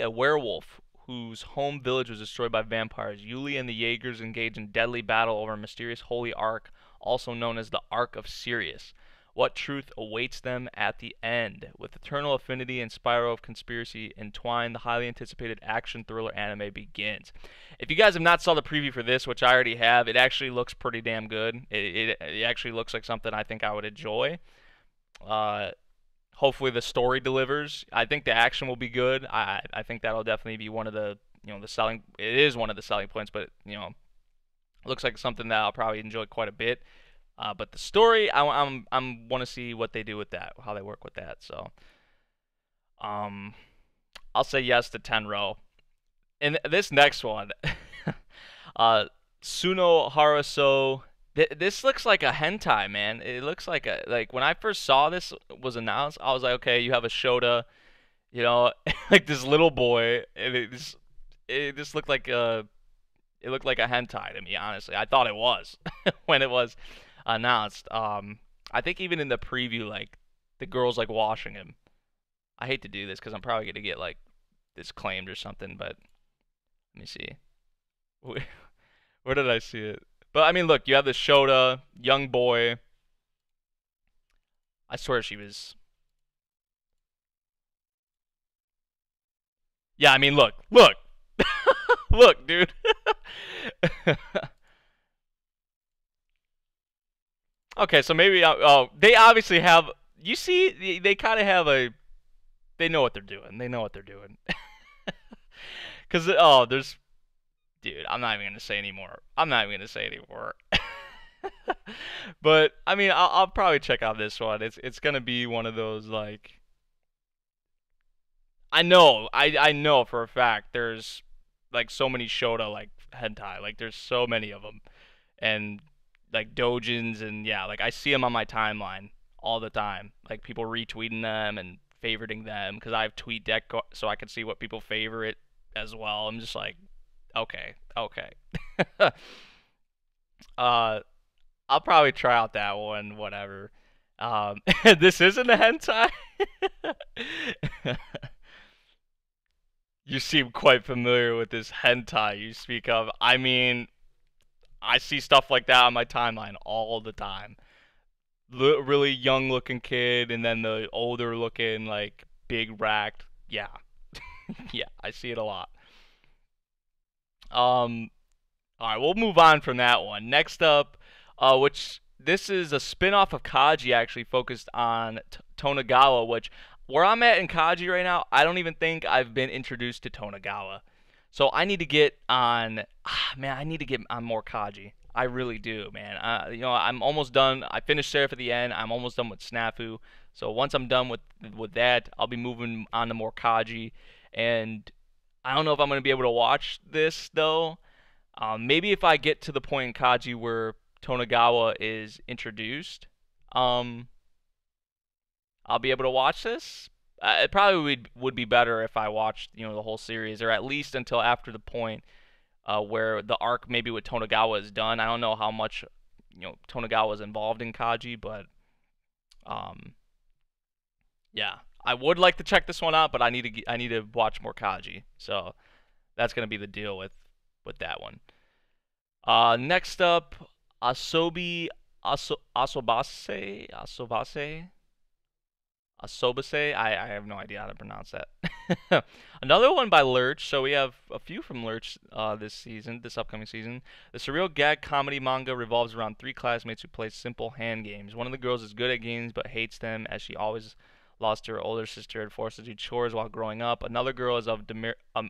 a werewolf whose home village was destroyed by vampires. Yuli and the Jaegers engage in deadly battle over a mysterious holy ark, also known as the Ark of Sirius. What truth awaits them at the end? With eternal affinity and spiral of conspiracy entwined, the highly anticipated action thriller anime begins. If you guys have not saw the preview for this, which I already have, it actually looks pretty damn good. It actually looks like something I think I would enjoy. Uh, Hopefully the story delivers. I think the action will be good. I think that'll definitely be one of the the selling. It is one of the selling points, but looks like something that I'll probably enjoy quite a bit. But the story, I'm want to see what they do with that, how they work with that. So um, I'll say yes to Tenro. And this next one, uh, Suno Haraso. This looks like a hentai, man. It looks like when I first saw this was announced, I was like, okay, you have a Shota, like this little boy, and it just looked like a hentai to me, honestly. I thought it was when it was announced. I think even in the preview, like the girl's like washing him. I hate to do this because I'm probably gonna get like disclaimed or something, but let me see. Where did I see it? But I mean, look, you have the Shota, young boy. I swear she was. Yeah, I mean, look, look, dude. Okay, so maybe oh, they obviously have. You see, they kind of have a. They know what they're doing. They know what they're doing. Cause there's, dude. I'm not even gonna say anymore. I'm not even gonna say anymore. But I mean, I'll probably check out this one. It's gonna be one of those like. I know for a fact there's like so many Shota like hentai. Like there's so many of them, and like dojins and yeah, like I see them on my timeline all the time. Like people retweeting them and favoriting them because I have TweetDeck so I can see what people favorite as well. I'm just like, okay, okay. uh, I'll probably try out that one. Whatever. This isn't a hentai. You seem quite familiar with this hentai you speak of. I mean, I see stuff like that on my timeline all the time. Really young looking kid, and then the older looking, like, big racked. Yeah. Yeah, I see it a lot. Um, alright, we'll move on from that one. Next up, which this is a spin-off of Kaji actually focused on Tonagawa, which where I'm at in Kaji right now, I don't even think I've been introduced to Tonagawa. So I need to get on man, I need to get on more Kaji. I really do, man. I'm almost done. I finished Seraph at the end. I'm almost done with Snafu. So once I'm done with that, I'll be moving on to more Kaji. And I don't know if I'm going to be able to watch this though. Maybe if I get to the point in Kaji where Tonagawa is introduced, um, I'll be able to watch this. It probably would be better if I watched the whole series, or at least until after the point where the arc maybe with Tonagawa is done. I don't know how much Tonagawa is involved in Kaji, but um, yeah, I would like to check this one out, but I need to watch more Kaji. So that's gonna be the deal with that one. Next up, Asobase. Asobase. I have no idea how to pronounce that. Another one by Lurch. So we have a few from Lurch this upcoming season. The surreal gag comedy manga revolves around three classmates who play simple hand games. One of the girls is good at games but hates them as she always lost to her older sister and forced to do chores while growing up. Another girl is of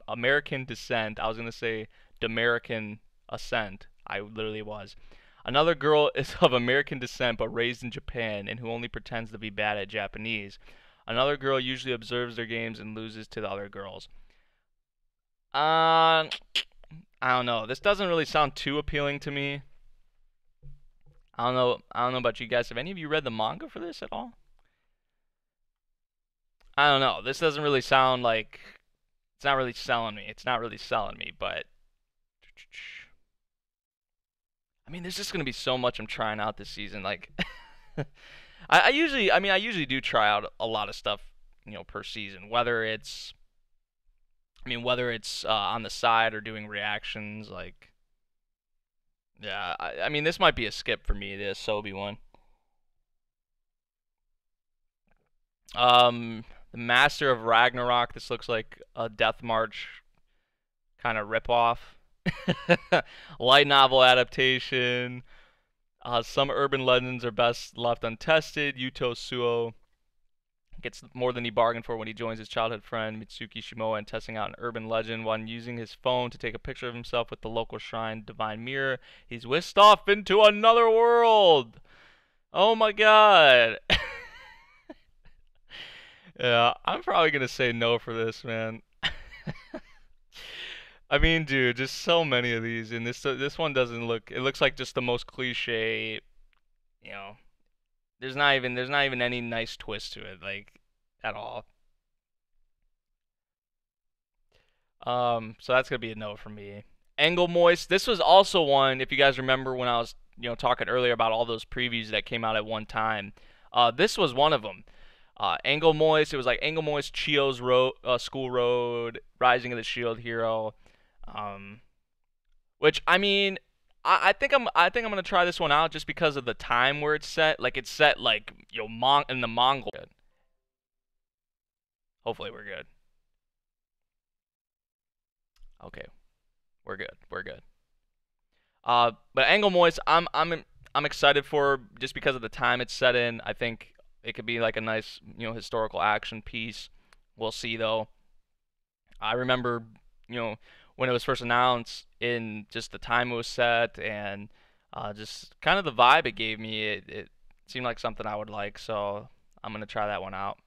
American descent. I was gonna say Demerican ascent. I literally was. Another girl is of American descent but raised in Japan and who only pretends to be bad at Japanese. Another girl usually observes their games and loses to the other girls. I don't know. This doesn't really sound too appealing to me. I don't know. I don't know about you guys. Have any of you read the manga for this at all? I don't know. This doesn't really sound like it's not really selling me. It's not really selling me, but I mean, there's just gonna be so much I'm trying out this season. Like, I usually do try out a lot of stuff, per season. Whether it's on the side or doing reactions. Like, yeah, I mean, this might be a skip for me. This Sobi one. The Master of Ragnarok. This looks like a Death March kind of ripoff. Light novel adaptation. Some urban legends are best left untested. Yuto Suo gets more than he bargained for when he joins his childhood friend Mitsuki Shimoa in testing out an urban legend. While using his phone to take a picture of himself with the local shrine Divine Mirror, he's whisked off into another world. Oh my god. Yeah, I'm probably gonna say no for this, man. I mean, dude, just so many of these, and this one doesn't look. It looks like just the most cliche. You know, there's not even any nice twist to it, like at all. So that's gonna be a no for me. Angle Moist. This was also one. If you guys remember when I was talking earlier about all those previews that came out at one time, this was one of them. Angle Moist. It was like Angle Moist, Chio's Road, School Road, Rising of the Shield Hero. Um, which I mean, I think I'm gonna try this one out just because of the time where it's set. Like it's set like in the Mongol. Hopefully we're good. Okay, we're good. We're good. But Angle Moist, I'm excited for just because of the time it's set in. I think it could be like a nice historical action piece. We'll see though. I remember you know when it was first announced in just the time it was set and just kind of the vibe it gave me. It seemed like something I would like, so I'm gonna try that one out.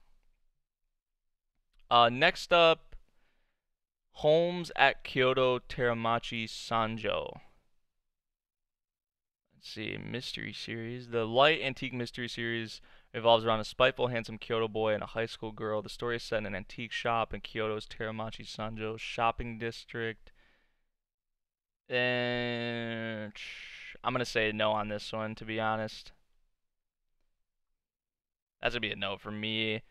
Next up, Holmes at Kyoto Teramachi Sanjo. Let's see, mystery series. The light antique mystery series revolves around a spiteful, handsome Kyoto boy and a high school girl. The story is set in an antique shop in Kyoto's Teramachi Sanjo shopping district. And I'm gonna say no on this one, to be honest. That's gonna be a no for me.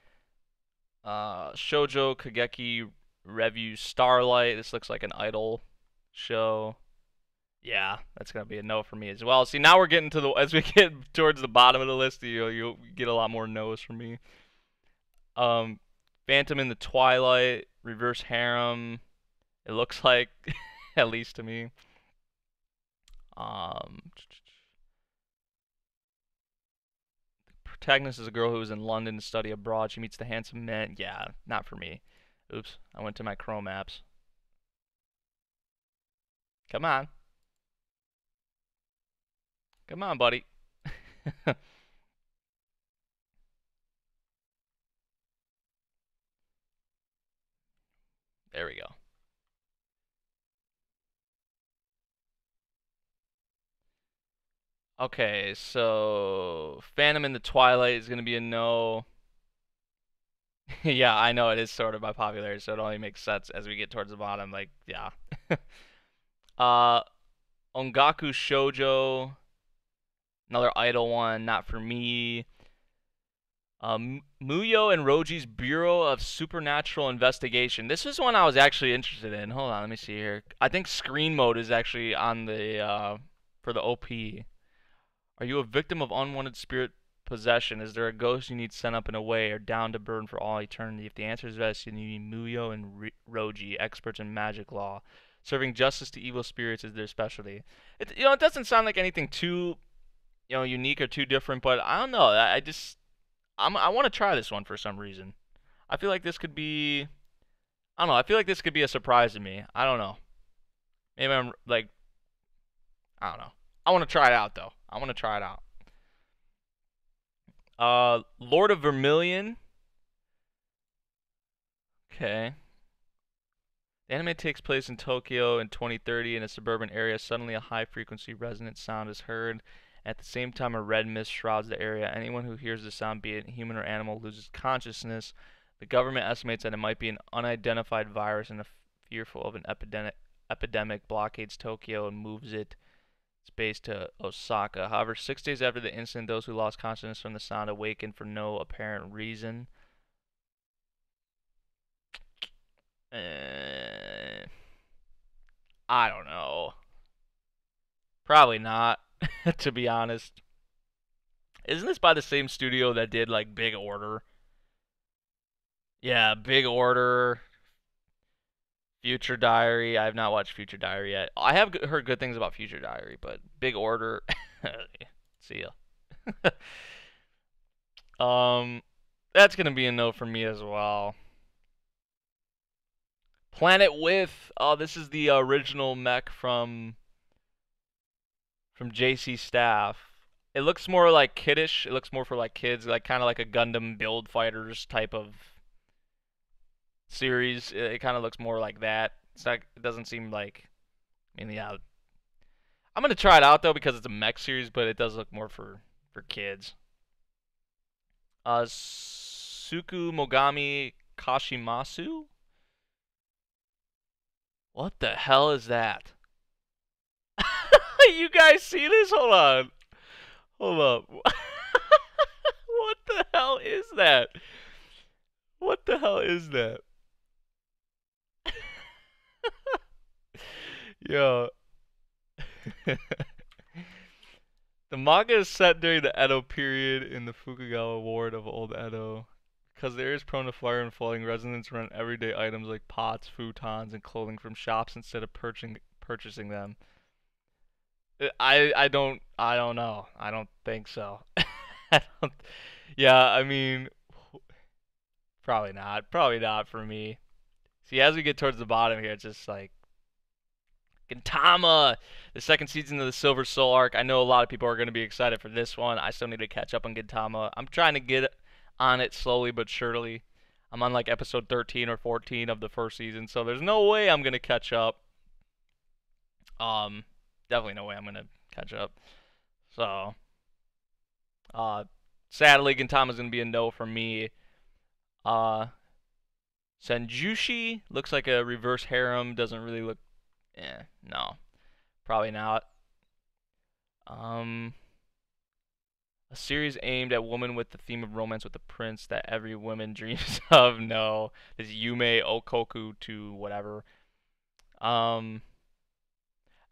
Shoujo Kageki Review Starlight. This looks like an idol show. Yeah, that's gonna be a no for me as well. See, now we're getting to the as we get towards the bottom of the list, you'll get a lot more no's from me. Um, Phantom in the Twilight, Reverse Harem. It looks like, at least to me. Um, the protagonist is a girl who is in London to study abroad. She meets the handsome man. Yeah, not for me. Oops, I went to my Chrome apps. Come on. Come on, buddy. There we go. Okay, so Phantom in the Twilight is gonna be a no. Yeah, I know it is sorted by popularity, so it only makes sense as we get towards the bottom. Like, yeah. uh, Ongaku Shoujo, another idol one, not for me. Muyo and Roji's Bureau of Supernatural Investigation. This is one I was actually interested in. Hold on, let me see here. I think screen mode is actually on the for the OP. Are you a victim of unwanted spirit possession? Is there a ghost you need sent up and away or down to burn for all eternity? If the answer is yes, you need Muyo and Roji, experts in magic law. Serving justice to evil spirits is their specialty. It doesn't sound like anything too, unique or too different, but I don't know. I want to try this one for some reason. I feel like this could be, I don't know. I feel like this could be a surprise to me. I don't know. Maybe I'm like, I don't know. I want to try it out though. I want to try it out. Lord of Vermilion. Okay. The anime takes place in Tokyo in 2030 in a suburban area. Suddenly, a high-frequency resonant sound is heard. At the same time, a red mist shrouds the area. Anyone who hears the sound, be it human or animal, loses consciousness. The government estimates that it might be an unidentified virus and fearful of an epidemic blockades Tokyo and moves its base to Osaka. However, 6 days after the incident, those who lost consciousness from the sound awakened for no apparent reason. I don't know. Probably not, to be honest. Isn't this by the same studio that did like Big Order? Yeah, Big Order, Future Diary. I have not watched Future Diary yet. I have heard good things about Future Diary, but Big Order. See ya. That's gonna be a no for me as well. Planet With. Oh, this is the original mech from JC Staff. It looks more like kiddish. It looks more for like kids, like kind of like a Gundam Build Fighters type of series. It kind of looks more like that. It's not. It doesn't seem like. I mean, yeah. I'm gonna try it out though because it's a mech series, but it does look more for kids. Suku Mogami Kashimasu. What the hell is that? You guys see this? Hold on. Hold up. What the hell is that? What the hell is that? Yo. The manga is set during the Edo period in the Fukugawa ward of Old Edo. Because the area is prone to fire and falling, residents rent everyday items like pots, futons, and clothing from shops instead of purchasing them. I don't know. I don't think so. I don't, yeah, I mean, probably not. Probably not for me. See, as we get towards the bottom here, it's just like Gintama, the second season of the Silver Soul arc. I know a lot of people are going to be excited for this one. I still need to catch up on Gintama. I'm trying to get on it slowly but surely. I'm on like episode 13 or 14 of the first season, so there's no way I'm going to catch up. Definitely no way I'm going to catch up. So, sadly, Gintama's going to be a no for me. Senjushi looks like a reverse harem. Doesn't really look. No, probably not. A series aimed at women with the theme of romance with the prince that every woman dreams of. No, this Yume Okoku to whatever.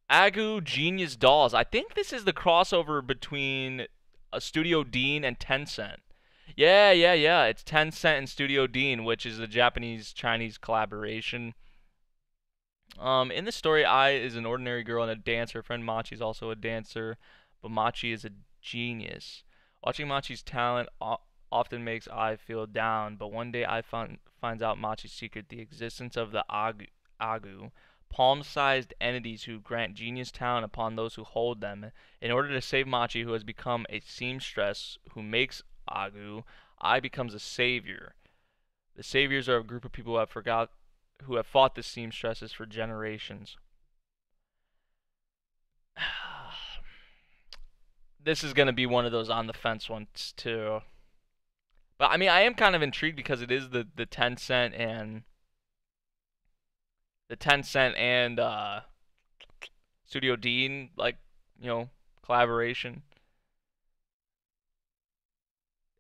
Agu Genius Dolls. I think this is the crossover between Studio Dean and Tencent. Yeah. It's Tencent and Studio Dean, which is a Japanese-Chinese collaboration. In the story, Ai is an ordinary girl and a dancer. Her friend Machi is also a dancer, but Machi is a genius. Watching Machi's talent often makes Ai feel down, but one day Ai finds out Machi's secret, the existence of the Agu, palm-sized entities who grant genius talent upon those who hold them. In order to save Machi, who has become a seamstress who makes Agu, Ai becomes a savior. The saviors are a group of people who have fought the seamstresses for generations. This is going to be one of those on the fence ones too. But I mean, I am kind of intrigued because it is the Tencent and Studio Dean, like, collaboration.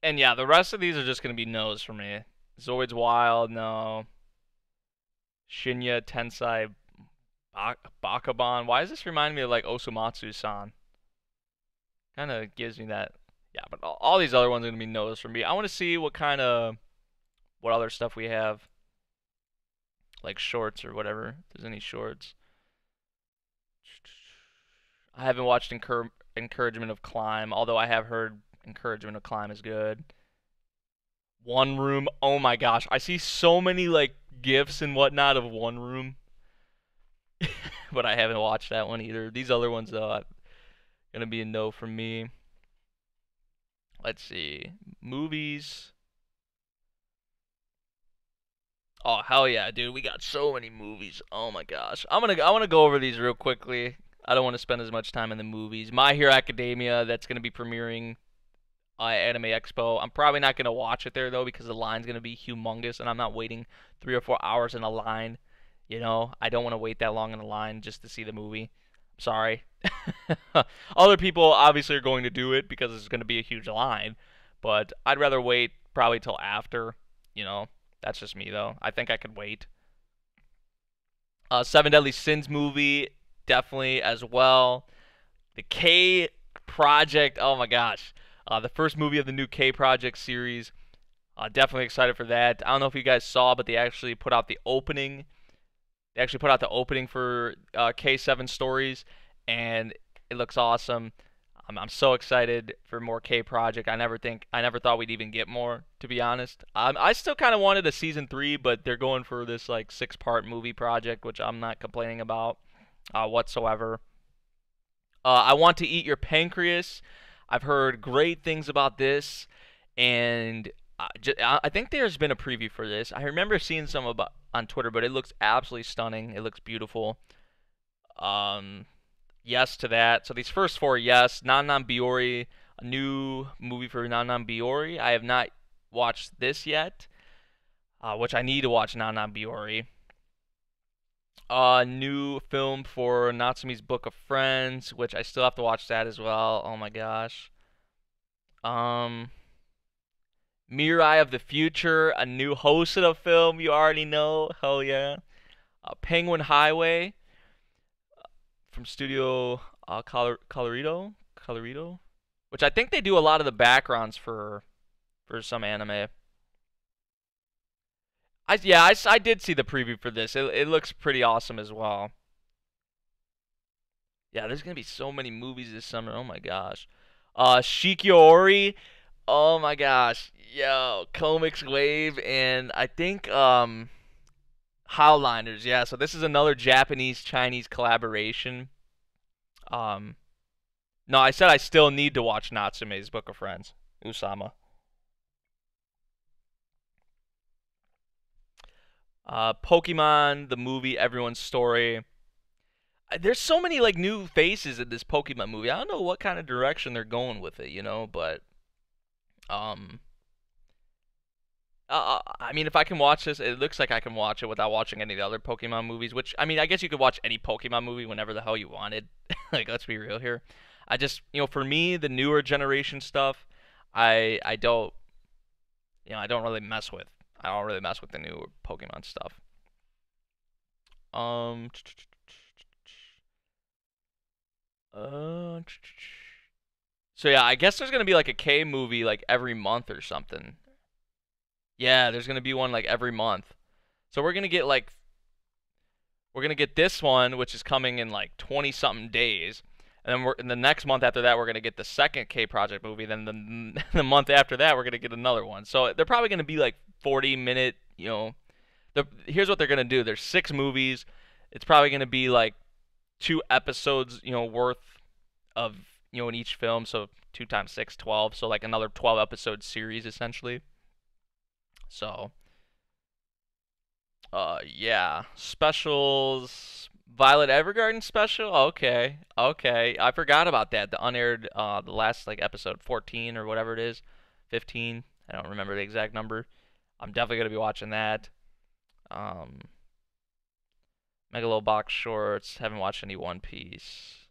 And yeah, the rest of these are just going to be no's for me. Zoids Wild, no. Shinya Tensai Bakaban. Why does this remind me of like Osamatsu-san? Kind of gives me that. Yeah, but all these other ones are gonna be no's for me. I want to see what other stuff we have, like shorts or whatever. If there's any shorts. I haven't watched Encouragement of Climb, although I have heard Encouragement of Climb is good. One Room. Oh my gosh, I see so many like gifs and whatnot of One Room, but I haven't watched that one either. These other ones though, gonna be a no from me. Let's see, movies. Oh hell yeah, dude, we got so many movies. Oh my gosh, I want to go over these real quickly. I don't want to spend as much time in the movies. My Hero Academia, that's gonna be premiering Anime Expo. I'm probably not gonna watch it there though because the line's gonna be humongous, and I'm not waiting 3 or 4 hours in a line. You know, I don't want to wait that long in a line just to see the movie. Sorry. Other people obviously are going to do it because it's going to be a huge line, but I'd rather wait probably till after. You know, that's just me though. I think I could wait. Seven Deadly Sins movie definitely as well. The K Project. Oh my gosh, the first movie of the new K Project series. Definitely excited for that. I don't know if you guys saw, but they actually put out the opening. They actually put out the opening for K7 Stories, and it looks awesome. I'm so excited for more K Project. I never thought we'd even get more, to be honest. I still kind of wanted a season 3, but they're going for this like 6-part movie project, which I'm not complaining about whatsoever. I Want to Eat Your Pancreas. I've heard great things about this, and I think there's been a preview for this. I remember seeing some about on Twitter, but it looks absolutely stunning. It looks beautiful. Yes to that. So these first four, yes. Nan Nan Biori, a new movie for Nan Nan Biori. I have not watched this yet, which I need to watch Nan Nan Biori. New film for Natsumi's Book of Friends, which I still have to watch that as well. Oh my gosh. Um, Mirai of the Future, a new Hosoda film. You already know. Hell yeah. Penguin Highway from Studio Colorido, which I think they do a lot of the backgrounds for some anime. I did see the preview for this. It looks pretty awesome as well. Yeah, there's gonna be so many movies this summer. Oh my gosh. Shikiori. Oh my gosh. Yo, Comics Wave, and I think Howliners. Yeah, so this is another Japanese Chinese collaboration. Um No, I said I still need to watch Natsume's Book of Friends. Usama. Pokemon, the movie, Everyone's Story. There's so many like new faces in this Pokemon movie. I don't know what kind of direction they're going with it, you know, but um I mean, if I can watch this, it looks like I can watch it without watching any of the other Pokemon movies, which, I mean, I guess you could watch any Pokemon movie whenever the hell you wanted. Like, let's be real here. I just, for me, the newer generation stuff, I don't, I don't really mess with. I don't really mess with the newer Pokemon stuff. Um, uh, so yeah, I guess there's gonna be like a K movie like every month or something. Yeah, there's gonna be one like every month. So we're gonna get this one, which is coming in like 20 something days, and then in the next month after that we're gonna get the second K Project movie. Then the month after that we're gonna get another one. So they're probably gonna be like 40-minute. Here's what they're gonna do. There's 6 movies. It's probably gonna be like 2 episodes, worth of in each film. So 2 times 6, 12. So like another 12-episode series essentially. So yeah, specials. Violet Evergarden special. Okay, okay. I forgot about that. The unaired, the last like episode 14 or whatever it is, 15. I don't remember the exact number. I'm definitely gonna be watching that. Um, Megalobox shorts. Haven't watched any One Piece.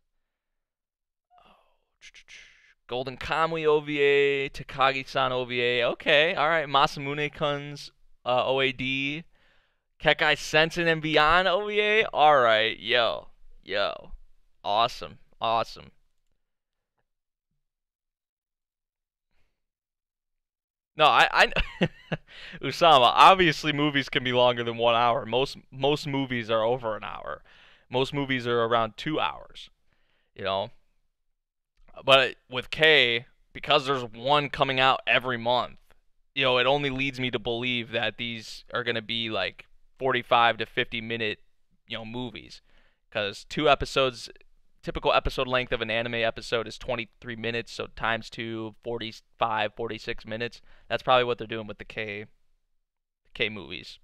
Golden Kamuy OVA, Takagi-san OVA. Okay, all right. Masamune-kun's OAD. Kekai Sensen and Beyond OVA? Alright, yo. Awesome. No, Usama, obviously movies can be longer than 1 hour. Most movies are over an hour. Most movies are around 2 hours, you know. But with K, because there's one coming out every month, it only leads me to believe that these are gonna be like 45 to 50 minute, movies. Because two episodes, typical episode length of an anime episode is 23 minutes, so times two, 45, 46 minutes. That's probably what they're doing with the K movies.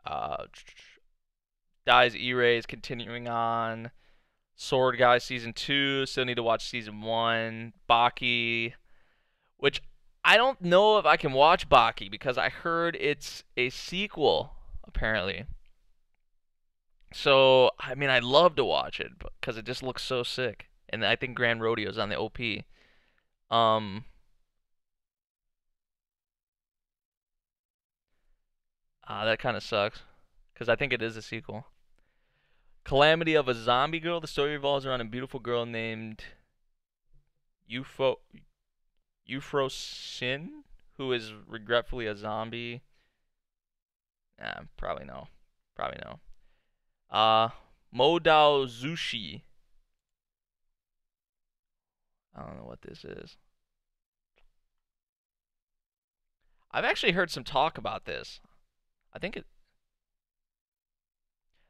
Uh, Dies E-Ray is continuing on. Sword Guy season 2, still need to watch season 1. Baki, which I don't know if I can watch Baki because I heard it's a sequel apparently. So, I mean, I'd love to watch it because it just looks so sick. And I think Grand Rodeo's on the OP. Um, that kind of sucks because I think it is a sequel. Calamity of a Zombie Girl. The story revolves around a beautiful girl named Ufo Euphrosin, who is regretfully a zombie. Probably no. Probably no. Uh, Modao Zushi. I don't know what this is. I've actually heard some talk about this. I think it.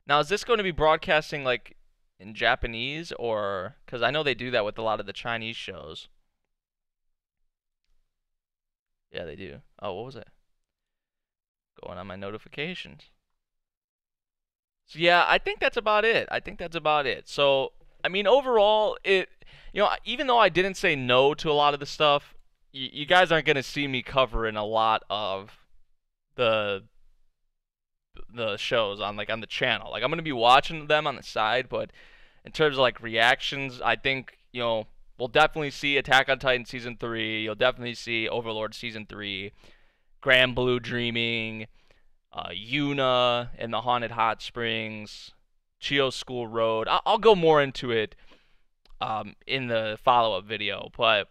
Now, is this going to be broadcasting like in Japanese or because I know they do that with a lot of the Chinese shows. Yeah, they do. Oh, what was it? Going on my notifications. So yeah, I think that's about it. I think that's about it. So, I mean, overall, even though I didn't say no to a lot of the stuff, you guys aren't gonna see me covering a lot of the the shows on the channel. Like I'm gonna be watching them on the side, but in terms of like reactions, I think we'll definitely see Attack on Titan season 3. You'll definitely see Overlord season 3, Grand Blue Dreaming, Yuna and the Haunted Hot Springs, Chio School Road. I'll go more into it in the follow-up video, but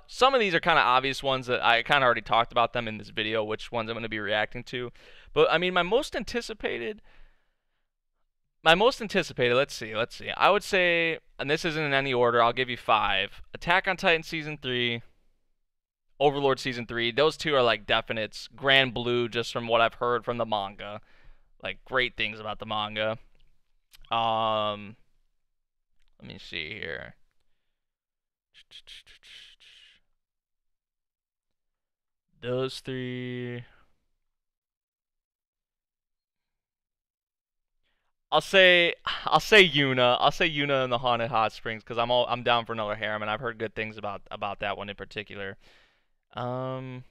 some of these are kind of obvious ones that I kind of already talked about them in this video, which ones I'm going to be reacting to. But I mean, my most anticipated. Let's see. I would say, and this isn't in any order. I'll give you five: Attack on Titan season 3, Overlord season 3. Those two are like definites. Grand Blue, just from what I've heard from the manga, like great things about the manga. Um, Let me see here. Those three. I'll say Yuna. I'll say Yuna and the Haunted Hot Springs because I'm down for another harem and I've heard good things about that one in particular. Um,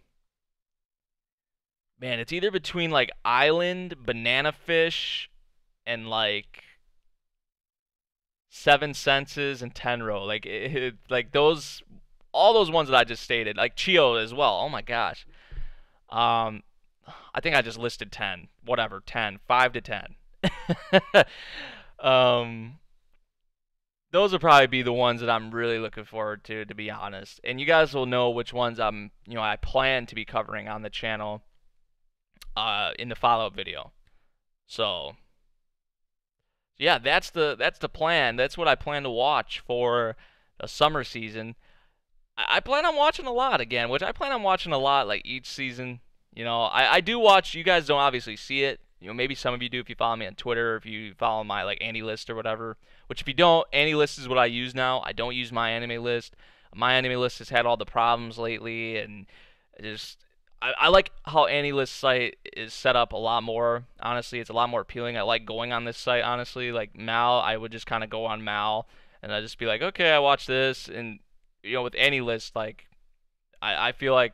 Man, it's either between like Island, Banana Fish, and like Seven Senses and Tenro. Like those, all those ones that I just stated. Like Chio as well. Oh my gosh. Um, I think I just listed 10. Whatever, 10, 5 to 10. um, those will probably be the ones that I'm really looking forward to be honest. And you guys will know which ones I plan to be covering on the channel in the follow-up video. So, yeah, that's the plan. That's what I plan to watch for the summer season. I plan on watching a lot again, which I plan on watching a lot like each season. I do watch. You guys don't obviously see it. Maybe some of you do if you follow me on Twitter, or if you follow my like Annie list or whatever. Which if you don't, Annie list is what I use now. I don't use my anime list. My anime list has had all the problems lately, and just I like how Annie list site is set up a lot more. Honestly, it's a lot more appealing. I like going on this site. Honestly, like Mal, I would just kind of go on Mal, and I just be like, okay, I watch this, and with Annie list, like I feel like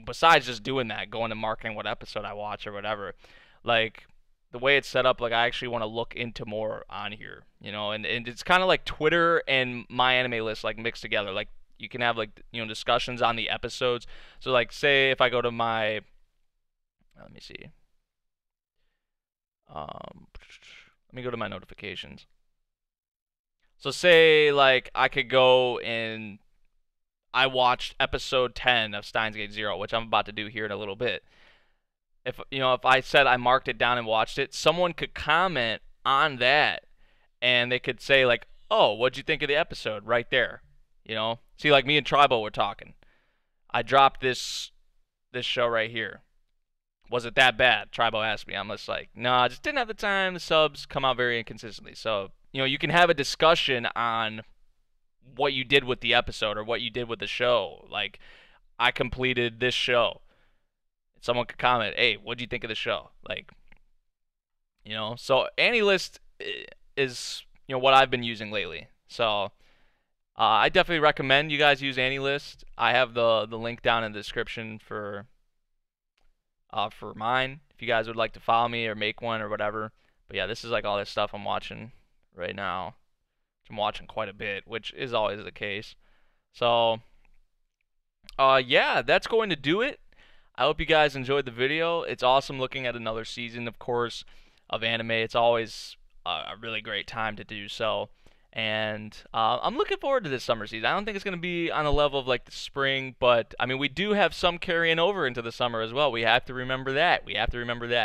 besides just doing that, going and marking what episode I watch or whatever, like the way it's set up, like I actually want to look into more on here, and it's kind of like Twitter and my anime list like mixed together. Like you can have like discussions on the episodes. So like say if I go to my, let me see, let me go to my notifications. So say like I could go and I watched episode 10 of Steins Gate Zero, which I'm about to do here in a little bit. If I said I marked it down and watched it, someone could comment on that and they could say like, "Oh, what'd you think of the episode?" right there. See, like me and Tribal were talking. I dropped this show right here. Was it that bad? Tribal asked me. I'm just like, no, I just didn't have the time. The subs come out very inconsistently. So, you can have a discussion on what you did with the episode or what you did with the show. Like, I completed this show. Someone could comment, hey, what do you think of the show? Like, so AnyList is, what I've been using lately. So, I definitely recommend you guys use AnyList. I have the link down in the description for mine if you guys would like to follow me or make one or whatever. But yeah, this is like all this stuff I'm watching right now. I'm watching quite a bit, which is always the case. So, yeah, that's going to do it. I hope you guys enjoyed the video. It's awesome looking at another season, of course, of anime. It's always a really great time to do so. And I'm looking forward to this summer season. I don't think it's going to be on the level of like the spring, but I mean, we do have some carrying over into the summer as well. We have to remember that.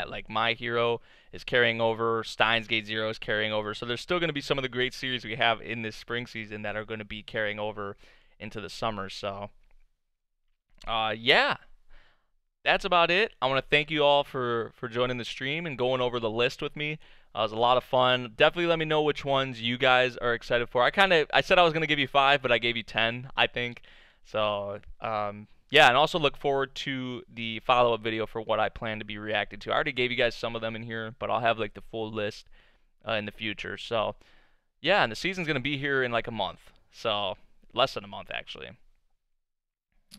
Like My Hero is carrying over, Steins Gate Zero is carrying over. So there's still going to be some of the great series we have in this spring season that are going to be carrying over into the summer. So, yeah, that's about it. I want to thank you all for joining the stream and going over the list with me. It was a lot of fun. Definitely let me know which ones you guys are excited for. I said I was gonna give you 5, but I gave you 10, I think. So yeah, and also look forward to the follow-up video for what I plan to be reacting to. I already gave you guys some of them in here, but I'll have like the full list in the future. So yeah, and the season's gonna be here in like a month, so less than a month actually.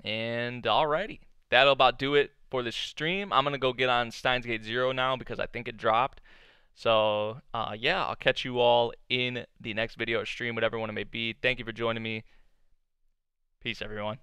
And alrighty, that'll about do it for this stream. I'm gonna go get on Steins Gate Zero now because I think it dropped. So yeah, I'll catch you all in the next video or stream, whatever one it may be. Thank you for joining me. Peace, everyone.